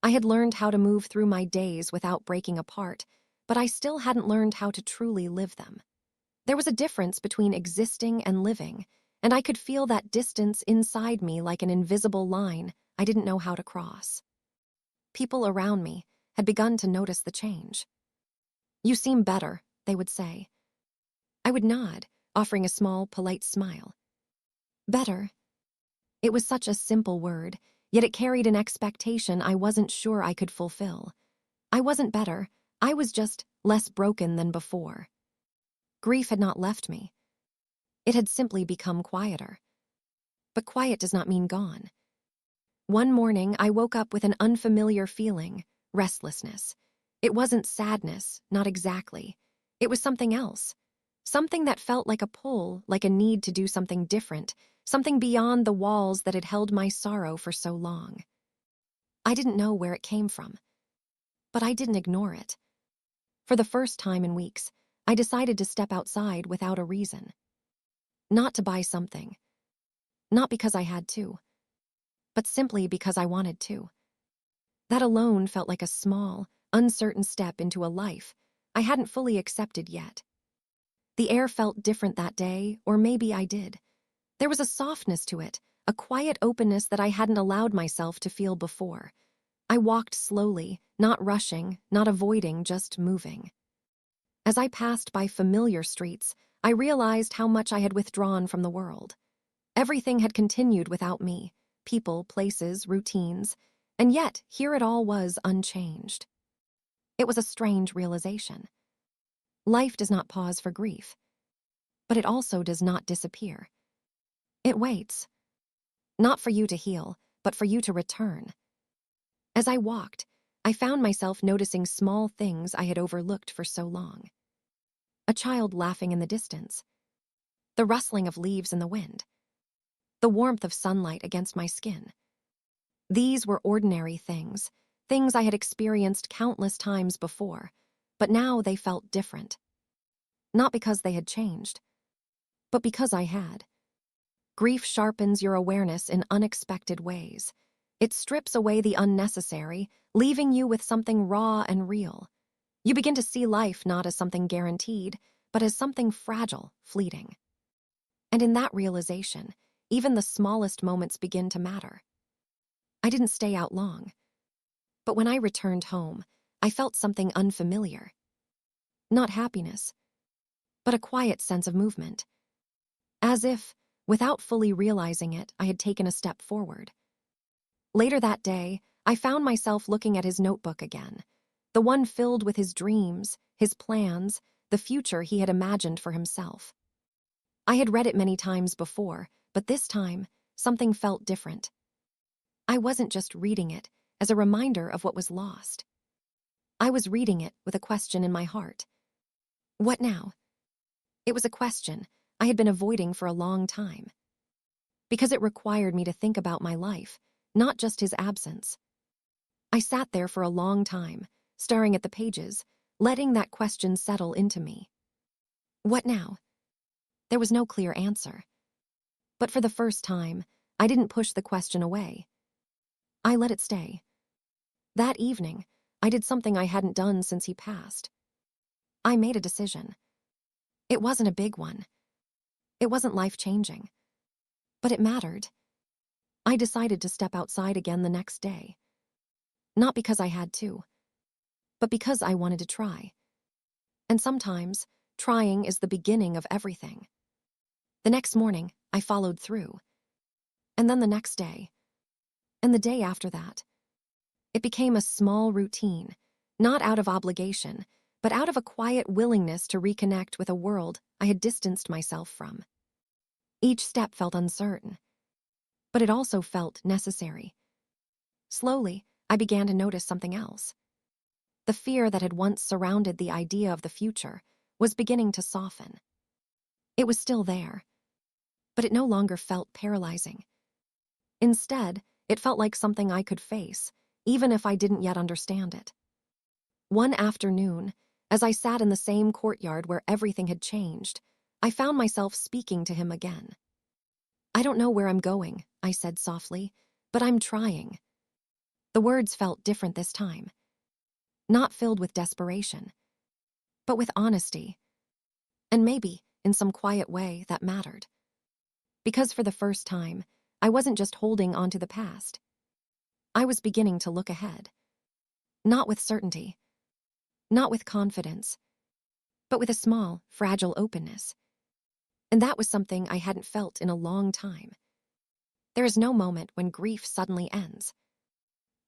I had learned how to move through my days without breaking apart, but I still hadn't learned how to truly live them. There was a difference between existing and living, and I could feel that distance inside me like an invisible line I didn't know how to cross. People around me had begun to notice the change. "You seem better," they would say. I would nod, offering a small, polite smile. Better. It was such a simple word, yet it carried an expectation I wasn't sure I could fulfill. I wasn't better, I was just less broken than before. Grief had not left me. It had simply become quieter. But quiet does not mean gone. One morning, I woke up with an unfamiliar feeling, restlessness. It wasn't sadness, not exactly. It was something else. Something that felt like a pull, like a need to do something different, something beyond the walls that had held my sorrow for so long. I didn't know where it came from, but I didn't ignore it. For the first time in weeks, I decided to step outside without a reason. Not to buy something. Not because I had to, but simply because I wanted to. That alone felt like a small, uncertain step into a life I hadn't fully accepted yet. The air felt different that day, or maybe I did. There was a softness to it, a quiet openness that I hadn't allowed myself to feel before. I walked slowly, not rushing, not avoiding, just moving. As I passed by familiar streets, I realized how much I had withdrawn from the world. Everything had continued without me, people, places, routines, and yet here it all was unchanged. It was a strange realization. Life does not pause for grief, but it also does not disappear. It waits, not for you to heal, but for you to return. As I walked, I found myself noticing small things I had overlooked for so long. A child laughing in the distance, the rustling of leaves in the wind, the warmth of sunlight against my skin. These were ordinary things, things I had experienced countless times before, but now they felt different. Not because they had changed, but because I had. Grief sharpens your awareness in unexpected ways. It strips away the unnecessary, leaving you with something raw and real. You begin to see life not as something guaranteed, but as something fragile, fleeting. And in that realization, even the smallest moments begin to matter. I didn't stay out long, but when I returned home, I felt something unfamiliar. Not happiness, but a quiet sense of movement. As if, without fully realizing it, I had taken a step forward. Later that day, I found myself looking at his notebook again, the one filled with his dreams, his plans, the future he had imagined for himself. I had read it many times before, but this time, something felt different. I wasn't just reading it as a reminder of what was lost. I was reading it with a question in my heart. What now? It was a question I had been avoiding for a long time, because it required me to think about my life, not just his absence. I sat there for a long time, staring at the pages, letting that question settle into me. What now? There was no clear answer. But for the first time, I didn't push the question away. I let it stay. That evening, I did something I hadn't done since he passed. I made a decision. It wasn't a big one. It wasn't life-changing. But it mattered. I decided to step outside again the next day. Not because I had to, but because I wanted to try. And sometimes, trying is the beginning of everything. The next morning, I followed through. And then the next day. And the day after that. It became a small routine, not out of obligation, but out of a quiet willingness to reconnect with a world I had distanced myself from. Each step felt uncertain, but it also felt necessary. Slowly, I began to notice something else. The fear that had once surrounded the idea of the future was beginning to soften. It was still there, but it no longer felt paralyzing. Instead, it felt like something I could face, even if I didn't yet understand it. One afternoon, as I sat in the same courtyard where everything had changed, I found myself speaking to him again. "I don't know where I'm going," I said softly, "but I'm trying." The words felt different this time. Not filled with desperation, but with honesty. And maybe, in some quiet way, that mattered. Because for the first time, I wasn't just holding on to the past. I was beginning to look ahead. Not with certainty, not with confidence, but with a small, fragile openness. And that was something I hadn't felt in a long time. There is no moment when grief suddenly ends.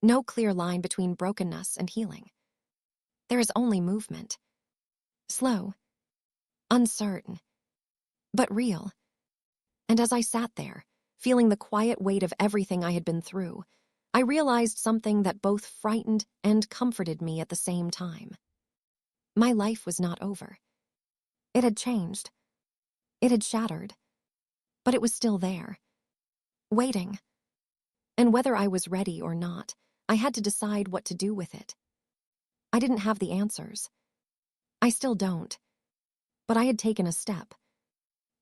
No clear line between brokenness and healing. There is only movement. Slow, uncertain, but real. And as I sat there, feeling the quiet weight of everything I had been through, I realized something that both frightened and comforted me at the same time. My life was not over. It had changed. It had shattered. But it was still there, waiting. And whether I was ready or not, I had to decide what to do with it. I didn't have the answers. I still don't. But I had taken a step.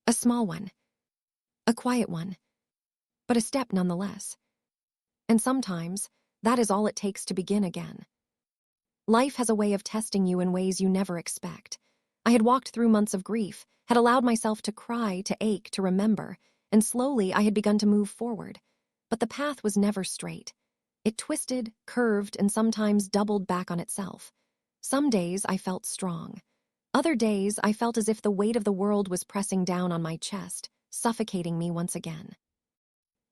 A small one. A quiet one. But a step nonetheless. And sometimes, that is all it takes to begin again. Life has a way of testing you in ways you never expect. I had walked through months of grief, had allowed myself to cry, to ache, to remember, and slowly I had begun to move forward. But the path was never straight. It twisted, curved, and sometimes doubled back on itself. Some days I felt strong. Other days I felt as if the weight of the world was pressing down on my chest, suffocating me once again.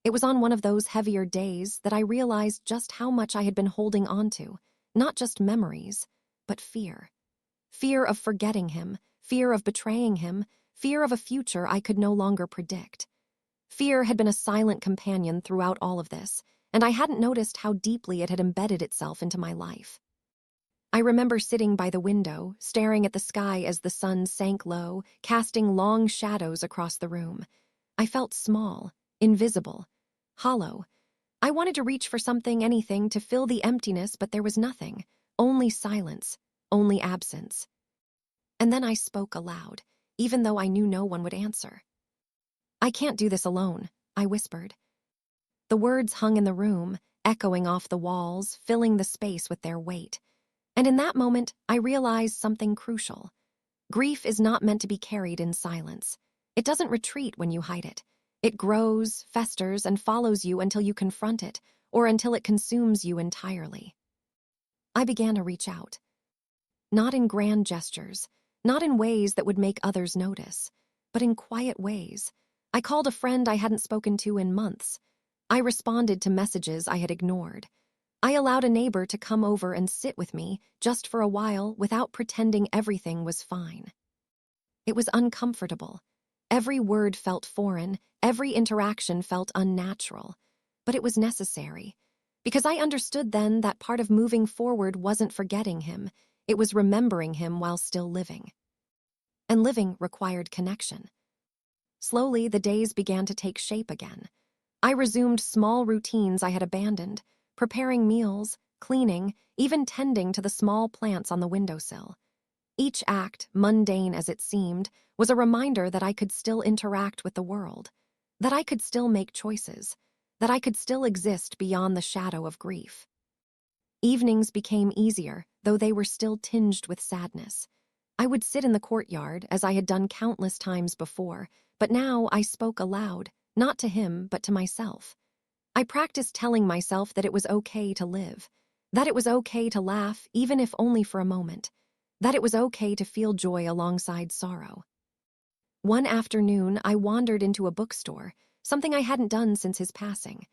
It was on one of those heavier days that I realized just how much I had been holding on to, not just memories, but fear. Fear of forgetting him, fear of betraying him, fear of a future I could no longer predict. Fear had been a silent companion throughout all of this, and I hadn't noticed how deeply it had embedded itself into my life. I remember sitting by the window, staring at the sky as the sun sank low, casting long shadows across the room. I felt small, invisible, hollow. I wanted to reach for something, anything, to fill the emptiness, but there was nothing. Only silence, only absence. And then I spoke aloud, even though I knew no one would answer. "I can't do this alone," I whispered. The words hung in the room, echoing off the walls, filling the space with their weight. And in that moment, I realized something crucial. Grief is not meant to be carried in silence. It doesn't retreat when you hide it. It grows, festers, and follows you until you confront it, or until it consumes you entirely. I began to reach out. Not in grand gestures, not in ways that would make others notice, but in quiet ways. I called a friend I hadn't spoken to in months. I responded to messages I had ignored. I allowed a neighbor to come over and sit with me just for a while without pretending everything was fine. It was uncomfortable. Every word felt foreign, every interaction felt unnatural. But it was necessary, because I understood then that part of moving forward wasn't forgetting him, it was remembering him while still living. And living required connection. Slowly, the days began to take shape again. I resumed small routines I had abandoned, preparing meals, cleaning, even tending to the small plants on the windowsill. Each act, mundane as it seemed, was a reminder that I could still interact with the world, that I could still make choices, that I could still exist beyond the shadow of grief. Evenings became easier, though they were still tinged with sadness. I would sit in the courtyard, as I had done countless times before, but now I spoke aloud, not to him, but to myself. I practiced telling myself that it was okay to live, that it was okay to laugh, even if only for a moment, that it was okay to feel joy alongside sorrow. One afternoon, I wandered into a bookstore, something I hadn't done since his passing.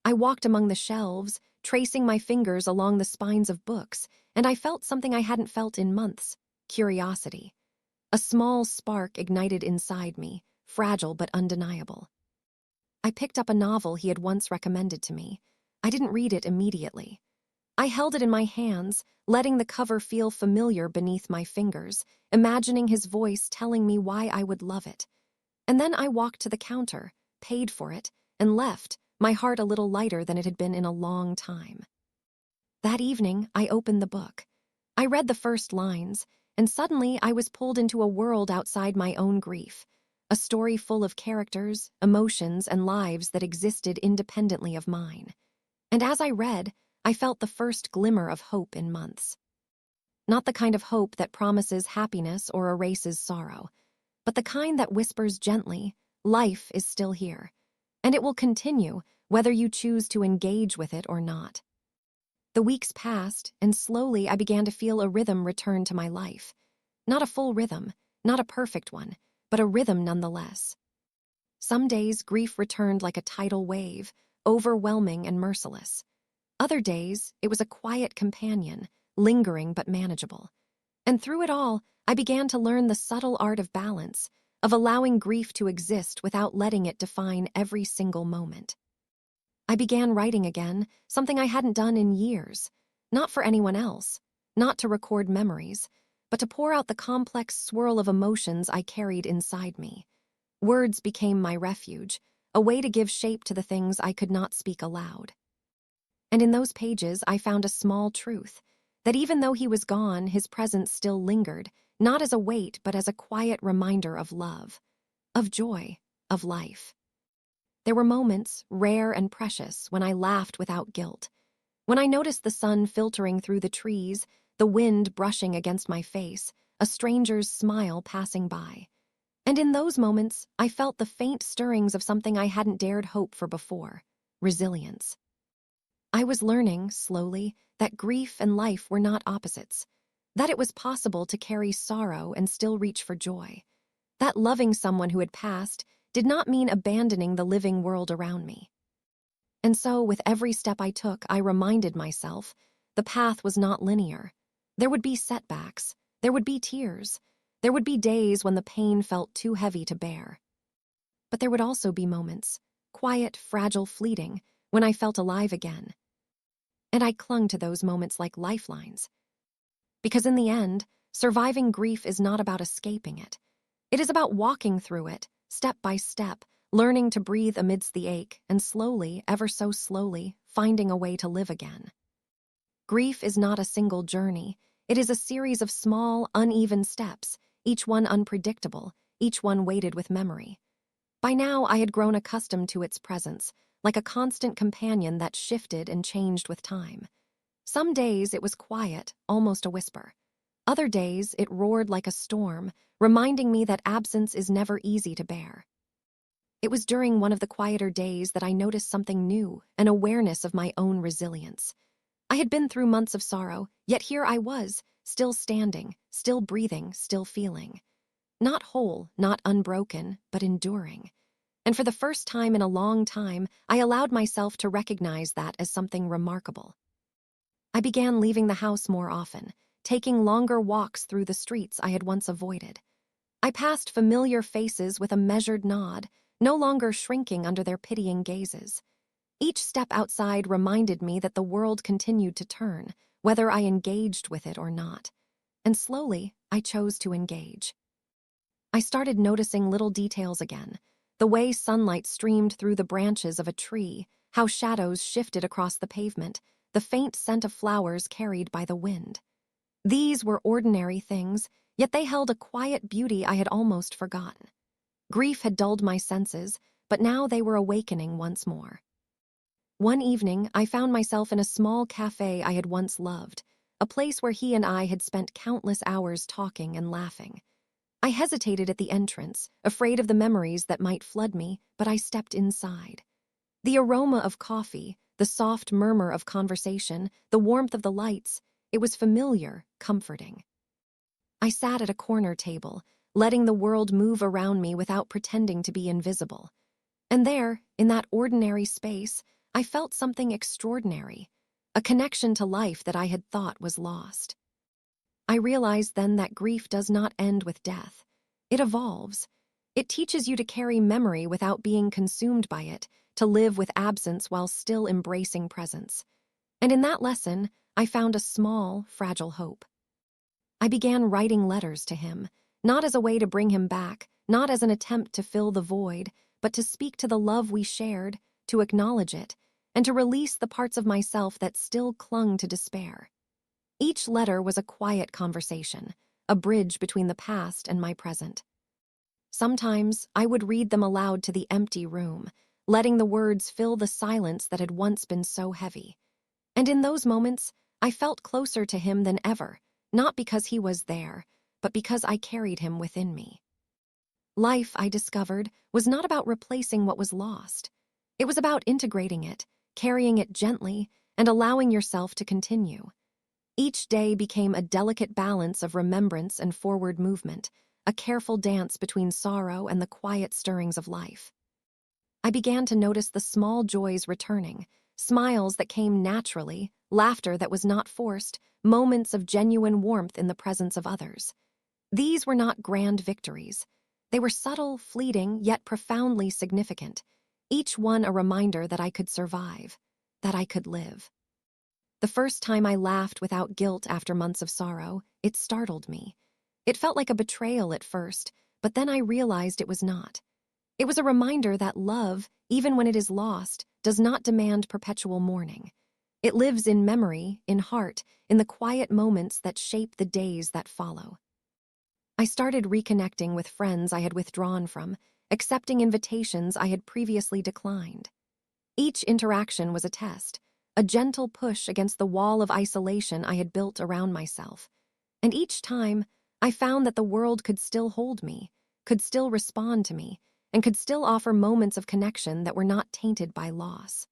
I walked among the shelves, tracing my fingers along the spines of books, and I felt something I hadn't felt in months: curiosity. A small spark ignited inside me, fragile but undeniable. I picked up a novel he had once recommended to me. I didn't read it immediately. I held it in my hands, letting the cover feel familiar beneath my fingers, imagining his voice telling me why I would love it. And then I walked to the counter, paid for it, and left, my heart a little lighter than it had been in a long time. That evening, I opened the book. I read the first lines, and suddenly I was pulled into a world outside my own grief. A story full of characters, emotions, and lives that existed independently of mine. And as I read, I felt the first glimmer of hope in months. Not the kind of hope that promises happiness or erases sorrow, but the kind that whispers gently, life is still here, and it will continue whether you choose to engage with it or not. The weeks passed, and slowly I began to feel a rhythm return to my life. Not a full rhythm, not a perfect one, but a rhythm nonetheless. Some days grief returned like a tidal wave, overwhelming and merciless. Other days, it was a quiet companion, lingering but manageable. And through it all, I began to learn the subtle art of balance, of allowing grief to exist without letting it define every single moment. I began writing again, something I hadn't done in years, not for anyone else, not to record memories, but to pour out the complex swirl of emotions I carried inside me. Words became my refuge, a way to give shape to the things I could not speak aloud. And in those pages, I found a small truth, that even though he was gone, his presence still lingered, not as a weight, but as a quiet reminder of love, of joy, of life. There were moments, rare and precious, when I laughed without guilt. When I noticed the sun filtering through the trees, the wind brushing against my face, a stranger's smile passing by. And in those moments, I felt the faint stirrings of something I hadn't dared hope for before: resilience. I was learning, slowly, that grief and life were not opposites, that it was possible to carry sorrow and still reach for joy, that loving someone who had passed did not mean abandoning the living world around me. And so, with every step I took, I reminded myself the path was not linear. There would be setbacks, there would be tears, there would be days when the pain felt too heavy to bear. But there would also be moments, quiet, fragile, fleeting, when I felt alive again. And I clung to those moments like lifelines. Because in the end, surviving grief is not about escaping it. It is about walking through it, step by step, learning to breathe amidst the ache, and slowly, ever so slowly, finding a way to live again. Grief is not a single journey. It is a series of small, uneven steps, each one unpredictable, each one weighted with memory. By now, I had grown accustomed to its presence, like a constant companion that shifted and changed with time. Some days it was quiet, almost a whisper. Other days it roared like a storm, reminding me that absence is never easy to bear. It was during one of the quieter days that I noticed something new, an awareness of my own resilience. I had been through months of sorrow, yet here I was, still standing, still breathing, still feeling. Not whole, not unbroken, but enduring. And for the first time in a long time, I allowed myself to recognize that as something remarkable. I began leaving the house more often, taking longer walks through the streets I had once avoided. I passed familiar faces with a measured nod, no longer shrinking under their pitying gazes. Each step outside reminded me that the world continued to turn, whether I engaged with it or not. And slowly, I chose to engage. I started noticing little details again: the way sunlight streamed through the branches of a tree, how shadows shifted across the pavement, the faint scent of flowers carried by the wind. These were ordinary things, yet they held a quiet beauty I had almost forgotten. Grief had dulled my senses, but now they were awakening once more. One evening, I found myself in a small cafe I had once loved, a place where he and I had spent countless hours talking and laughing. I hesitated at the entrance, afraid of the memories that might flood me, but I stepped inside. The aroma of coffee, the soft murmur of conversation, the warmth of the lights, it was familiar, comforting. I sat at a corner table, letting the world move around me without pretending to be invisible. And there, in that ordinary space, I felt something extraordinary, a connection to life that I had thought was lost. I realized then that grief does not end with death. It evolves. It teaches you to carry memory without being consumed by it, to live with absence while still embracing presence. And in that lesson, I found a small, fragile hope. I began writing letters to him, not as a way to bring him back, not as an attempt to fill the void, but to speak to the love we shared, to acknowledge it, and to release the parts of myself that still clung to despair. Each letter was a quiet conversation, a bridge between the past and my present. Sometimes I would read them aloud to the empty room, letting the words fill the silence that had once been so heavy. And in those moments, I felt closer to him than ever, not because he was there, but because I carried him within me. Life, I discovered, was not about replacing what was lost. It was about integrating it, carrying it gently, and allowing yourself to continue. Each day became a delicate balance of remembrance and forward movement, a careful dance between sorrow and the quiet stirrings of life. I began to notice the small joys returning, smiles that came naturally, laughter that was not forced, moments of genuine warmth in the presence of others. These were not grand victories. They were subtle, fleeting, yet profoundly significant, each one a reminder that I could survive, that I could live. The first time I laughed without guilt after months of sorrow, it startled me. It felt like a betrayal at first, but then I realized it was not. It was a reminder that love, even when it is lost, does not demand perpetual mourning. It lives in memory, in heart, in the quiet moments that shape the days that follow. I started reconnecting with friends I had withdrawn from, accepting invitations I had previously declined. Each interaction was a test, a gentle push against the wall of isolation I had built around myself. And each time, I found that the world could still hold me, could still respond to me, and could still offer moments of connection that were not tainted by loss.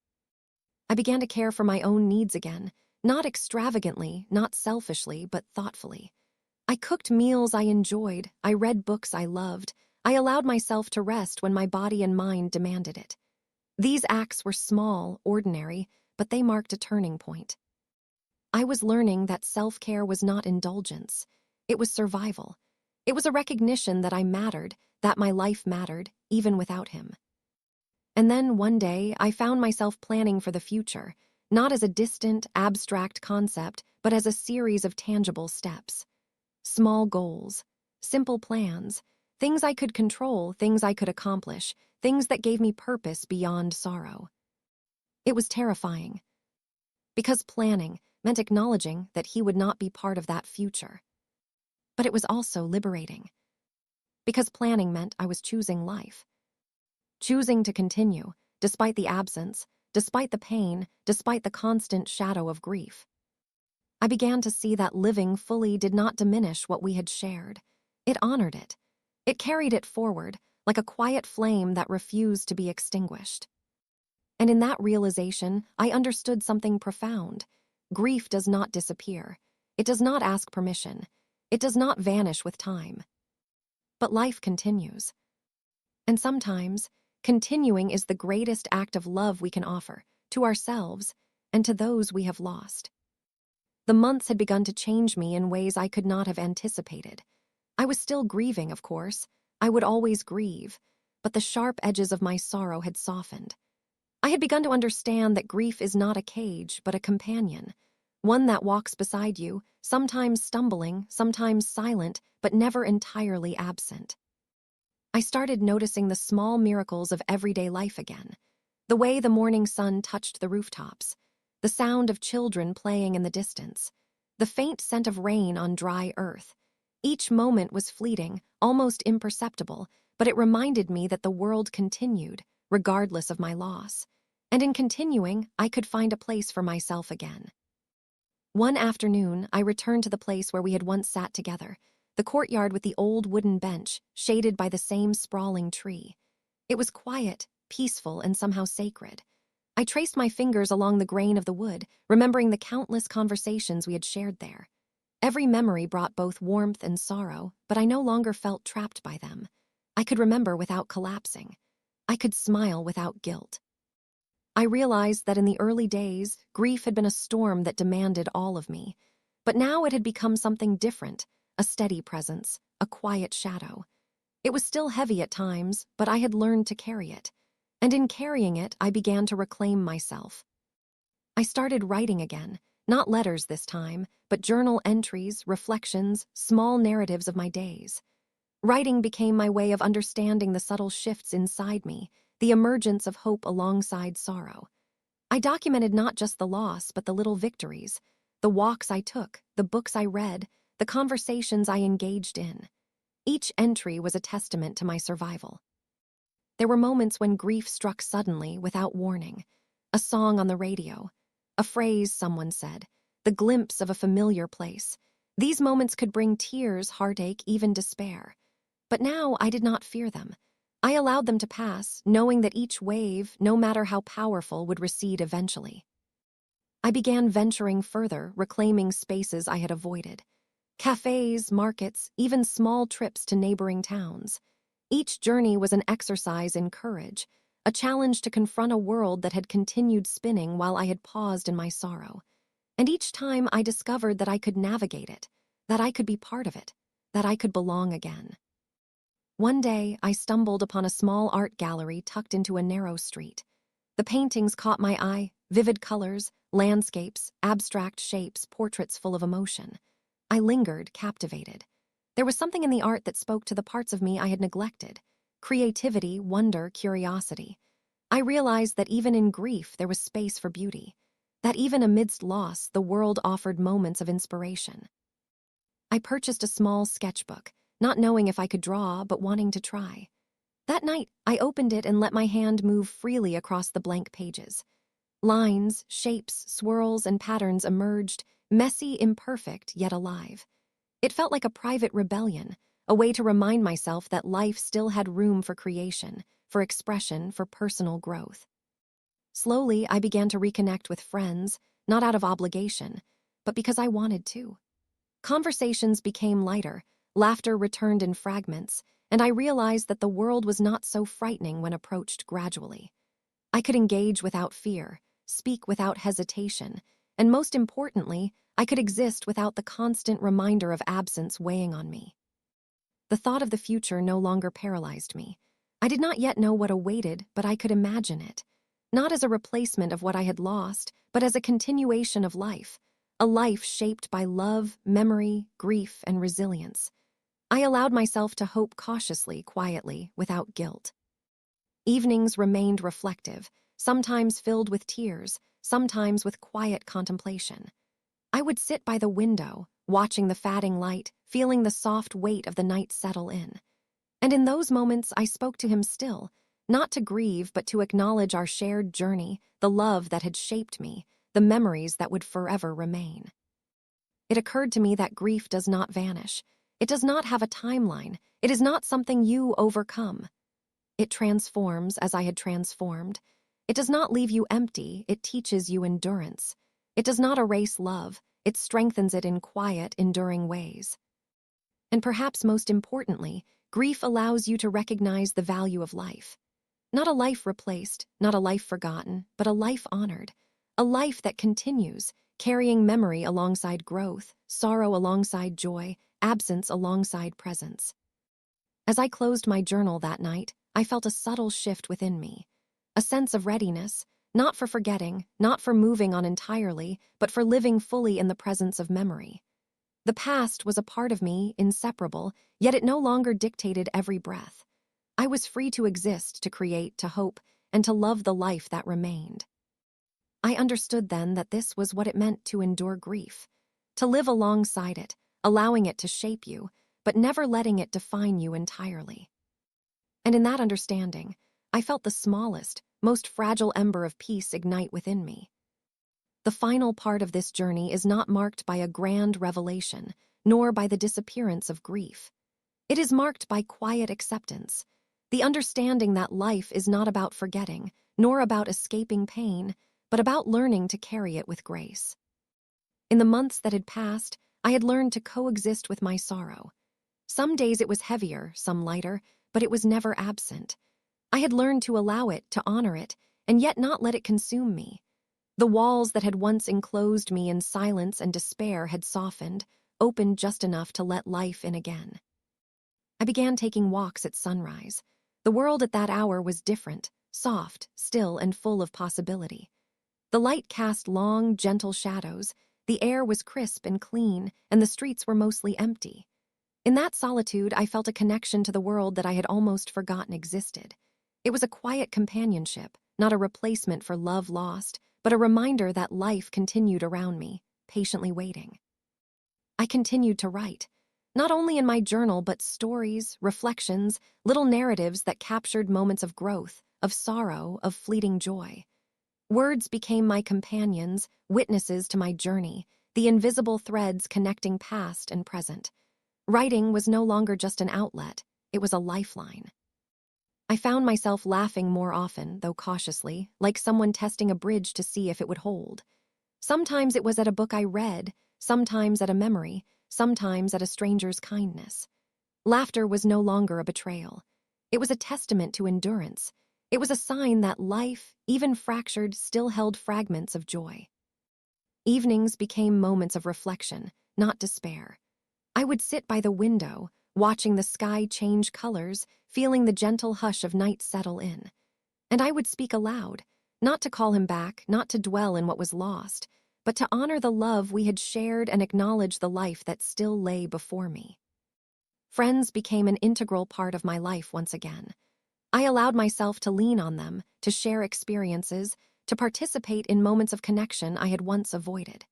I began to care for my own needs again, not extravagantly, not selfishly, but thoughtfully. I cooked meals I enjoyed, I read books I loved, I allowed myself to rest when my body and mind demanded it. These acts were small, ordinary, but they marked a turning point. I was learning that self-care was not indulgence. It was survival. It was a recognition that I mattered, that my life mattered, even without him. And then one day, I found myself planning for the future, not as a distant, abstract concept, but as a series of tangible steps. Small goals, simple plans, things I could control, things I could accomplish, things that gave me purpose beyond sorrow. It was terrifying, because planning meant acknowledging that he would not be part of that future. But it was also liberating, because planning meant I was choosing life. Choosing to continue, despite the absence, despite the pain, despite the constant shadow of grief. I began to see that living fully did not diminish what we had shared. It honored it. It carried it forward, like a quiet flame that refused to be extinguished. And in that realization, I understood something profound. Grief does not disappear. It does not ask permission. It does not vanish with time. But life continues. And sometimes, continuing is the greatest act of love we can offer, to ourselves and to those we have lost. The months had begun to change me in ways I could not have anticipated. I was still grieving, of course. I would always grieve, but the sharp edges of my sorrow had softened. I had begun to understand that grief is not a cage, but a companion, one that walks beside you, sometimes stumbling, sometimes silent, but never entirely absent. I started noticing the small miracles of everyday life again. The way the morning sun touched the rooftops, the sound of children playing in the distance, the faint scent of rain on dry earth. Each moment was fleeting, almost imperceptible, but it reminded me that the world continued, regardless of my loss. And in continuing, I could find a place for myself again. One afternoon, I returned to the place where we had once sat together, the courtyard with the old wooden bench, shaded by the same sprawling tree. It was quiet, peaceful, and somehow sacred. I traced my fingers along the grain of the wood, remembering the countless conversations we had shared there. Every memory brought both warmth and sorrow, but I no longer felt trapped by them. I could remember without collapsing. I could smile without guilt. I realized that in the early days, grief had been a storm that demanded all of me. But now it had become something different, a steady presence, a quiet shadow. It was still heavy at times, but I had learned to carry it. And in carrying it, I began to reclaim myself. I started writing again, not letters this time, but journal entries, reflections, small narratives of my days. Writing became my way of understanding the subtle shifts inside me, the emergence of hope alongside sorrow. I documented not just the loss, but the little victories, the walks I took, the books I read, the conversations I engaged in. Each entry was a testament to my survival. There were moments when grief struck suddenly, without warning. A song on the radio, a phrase someone said, the glimpse of a familiar place. These moments could bring tears, heartache, even despair. But now I did not fear them. I allowed them to pass, knowing that each wave, no matter how powerful, would recede eventually. I began venturing further, reclaiming spaces I had avoided. Cafes, markets, even small trips to neighboring towns. Each journey was an exercise in courage, a challenge to confront a world that had continued spinning while I had paused in my sorrow. And each time I discovered that I could navigate it, that I could be part of it, that I could belong again. One day, I stumbled upon a small art gallery tucked into a narrow street. The paintings caught my eye, vivid colors, landscapes, abstract shapes, portraits full of emotion. I lingered, captivated. There was something in the art that spoke to the parts of me I had neglected. Creativity, wonder, curiosity. I realized that even in grief there was space for beauty, that even amidst loss the world offered moments of inspiration. I purchased a small sketchbook, not knowing if I could draw, but wanting to try. That night, I opened it and let my hand move freely across the blank pages. Lines, shapes, swirls, and patterns emerged, messy, imperfect, yet alive. It felt like a private rebellion, a way to remind myself that life still had room for creation, for expression, for personal growth. Slowly, I began to reconnect with friends, not out of obligation, but because I wanted to. Conversations became lighter, laughter returned in fragments, and I realized that the world was not so frightening when approached gradually. I could engage without fear, speak without hesitation, and most importantly, I could exist without the constant reminder of absence weighing on me. The thought of the future no longer paralyzed me. I did not yet know what awaited, but I could imagine it. Not as a replacement of what I had lost, but as a continuation of life. A life shaped by love, memory, grief, and resilience. I allowed myself to hope cautiously, quietly, without guilt. Evenings remained reflective, sometimes filled with tears, sometimes with quiet contemplation. I would sit by the window, watching the fading light, feeling the soft weight of the night settle in. And in those moments, I spoke to him still, not to grieve, but to acknowledge our shared journey, the love that had shaped me, the memories that would forever remain. It occurred to me that grief does not vanish. It does not have a timeline. It is not something you overcome. It transforms as I had transformed. It does not leave you empty. It teaches you endurance. It does not erase love. It strengthens it in quiet, enduring ways. And perhaps most importantly, grief allows you to recognize the value of life. Not a life replaced, not a life forgotten, but a life honored. A life that continues, carrying memory alongside growth, sorrow alongside joy, absence alongside presence. As I closed my journal that night, I felt a subtle shift within me. A sense of readiness, not for forgetting, not for moving on entirely, but for living fully in the presence of memory. The past was a part of me, inseparable, yet it no longer dictated every breath. I was free to exist, to create, to hope, and to love the life that remained. I understood then that this was what it meant to endure grief, to live alongside it, allowing it to shape you, but never letting it define you entirely. And in that understanding, I felt the smallest, most fragile ember of peace ignite within me. The final part of this journey is not marked by a grand revelation, nor by the disappearance of grief. It is marked by quiet acceptance, the understanding that life is not about forgetting, nor about escaping pain, but about learning to carry it with grace. In the months that had passed, I had learned to coexist with my sorrow. Some days it was heavier, some lighter, but it was never absent. I had learned to allow it, to honor it, and yet not let it consume me. The walls that had once enclosed me in silence and despair had softened, opened just enough to let life in again. I began taking walks at sunrise. The world at that hour was different, soft, still, and full of possibility. The light cast long, gentle shadows, the air was crisp and clean, and the streets were mostly empty. In that solitude, I felt a connection to the world that I had almost forgotten existed. It was a quiet companionship, not a replacement for love lost, but a reminder that life continued around me, patiently waiting. I continued to write, not only in my journal, but stories, reflections, little narratives that captured moments of growth, of sorrow, of fleeting joy. Words became my companions, witnesses to my journey, the invisible threads connecting past and present. Writing was no longer just an outlet, it was a lifeline. I found myself laughing more often, though cautiously, like someone testing a bridge to see if it would hold. Sometimes it was at a book I read, sometimes at a memory, sometimes at a stranger's kindness. Laughter was no longer a betrayal. It was a testament to endurance. It was a sign that life, even fractured, still held fragments of joy. Evenings became moments of reflection, not despair. I would sit by the window, watching the sky change colors, feeling the gentle hush of night settle in. And I would speak aloud, not to call him back, not to dwell in what was lost, but to honor the love we had shared and acknowledge the life that still lay before me. Friends became an integral part of my life once again. I allowed myself to lean on them, to share experiences, to participate in moments of connection I had once avoided.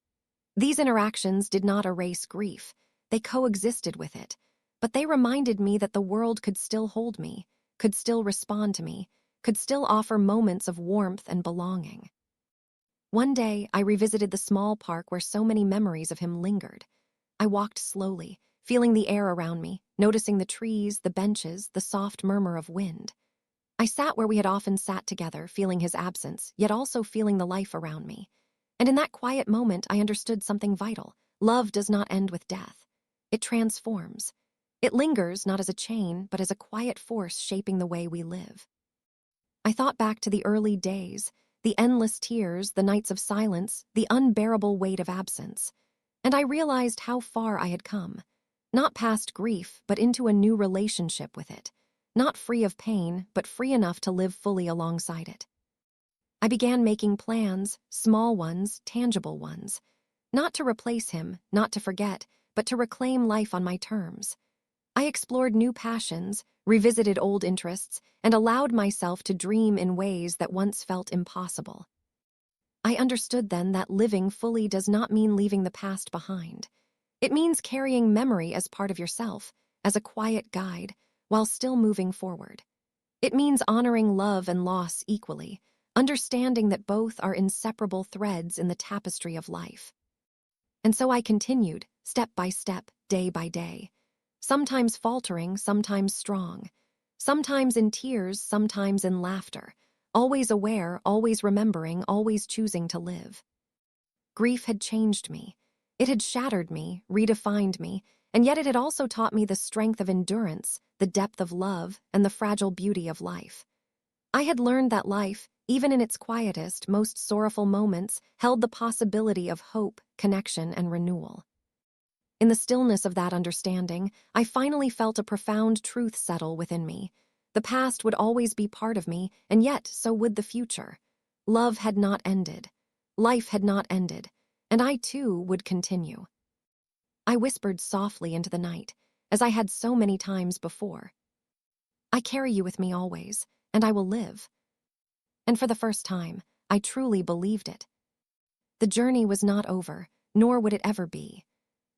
These interactions did not erase grief. They coexisted with it, but they reminded me that the world could still hold me, could still respond to me, could still offer moments of warmth and belonging. One day, I revisited the small park where so many memories of him lingered. I walked slowly, feeling the air around me, noticing the trees, the benches, the soft murmur of wind. I sat where we had often sat together, feeling his absence, yet also feeling the life around me. And in that quiet moment, I understood something vital. Love does not end with death. It transforms. It lingers not as a chain, but as a quiet force shaping the way we live. I thought back to the early days, the endless tears, the nights of silence, the unbearable weight of absence. And I realized how far I had come. Not past grief, but into a new relationship with it. Not free of pain, but free enough to live fully alongside it. I began making plans, small ones, tangible ones. Not to replace him, not to forget, but to reclaim life on my terms. I explored new passions, revisited old interests, and allowed myself to dream in ways that once felt impossible. I understood then that living fully does not mean leaving the past behind. It means carrying memory as part of yourself, as a quiet guide, while still moving forward. It means honoring love and loss equally, understanding that both are inseparable threads in the tapestry of life. And so I continued, step by step, day by day. Sometimes faltering, sometimes strong. Sometimes in tears, sometimes in laughter. Always aware, always remembering, always choosing to live. Grief had changed me. It had shattered me, redefined me, and yet it had also taught me the strength of endurance, the depth of love, and the fragile beauty of life. I had learned that life, even in its quietest, most sorrowful moments, held the possibility of hope, connection, and renewal. In the stillness of that understanding, I finally felt a profound truth settle within me. The past would always be part of me, and yet so would the future. Love had not ended. Life had not ended, and I too would continue. I whispered softly into the night, as I had so many times before. I carry you with me always, and I will live. And for the first time, I truly believed it. The journey was not over, nor would it ever be.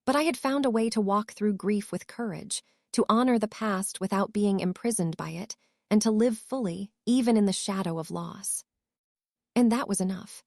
But I had found a way to walk through grief with courage, to honor the past without being imprisoned by it, and to live fully, even in the shadow of loss. And that was enough.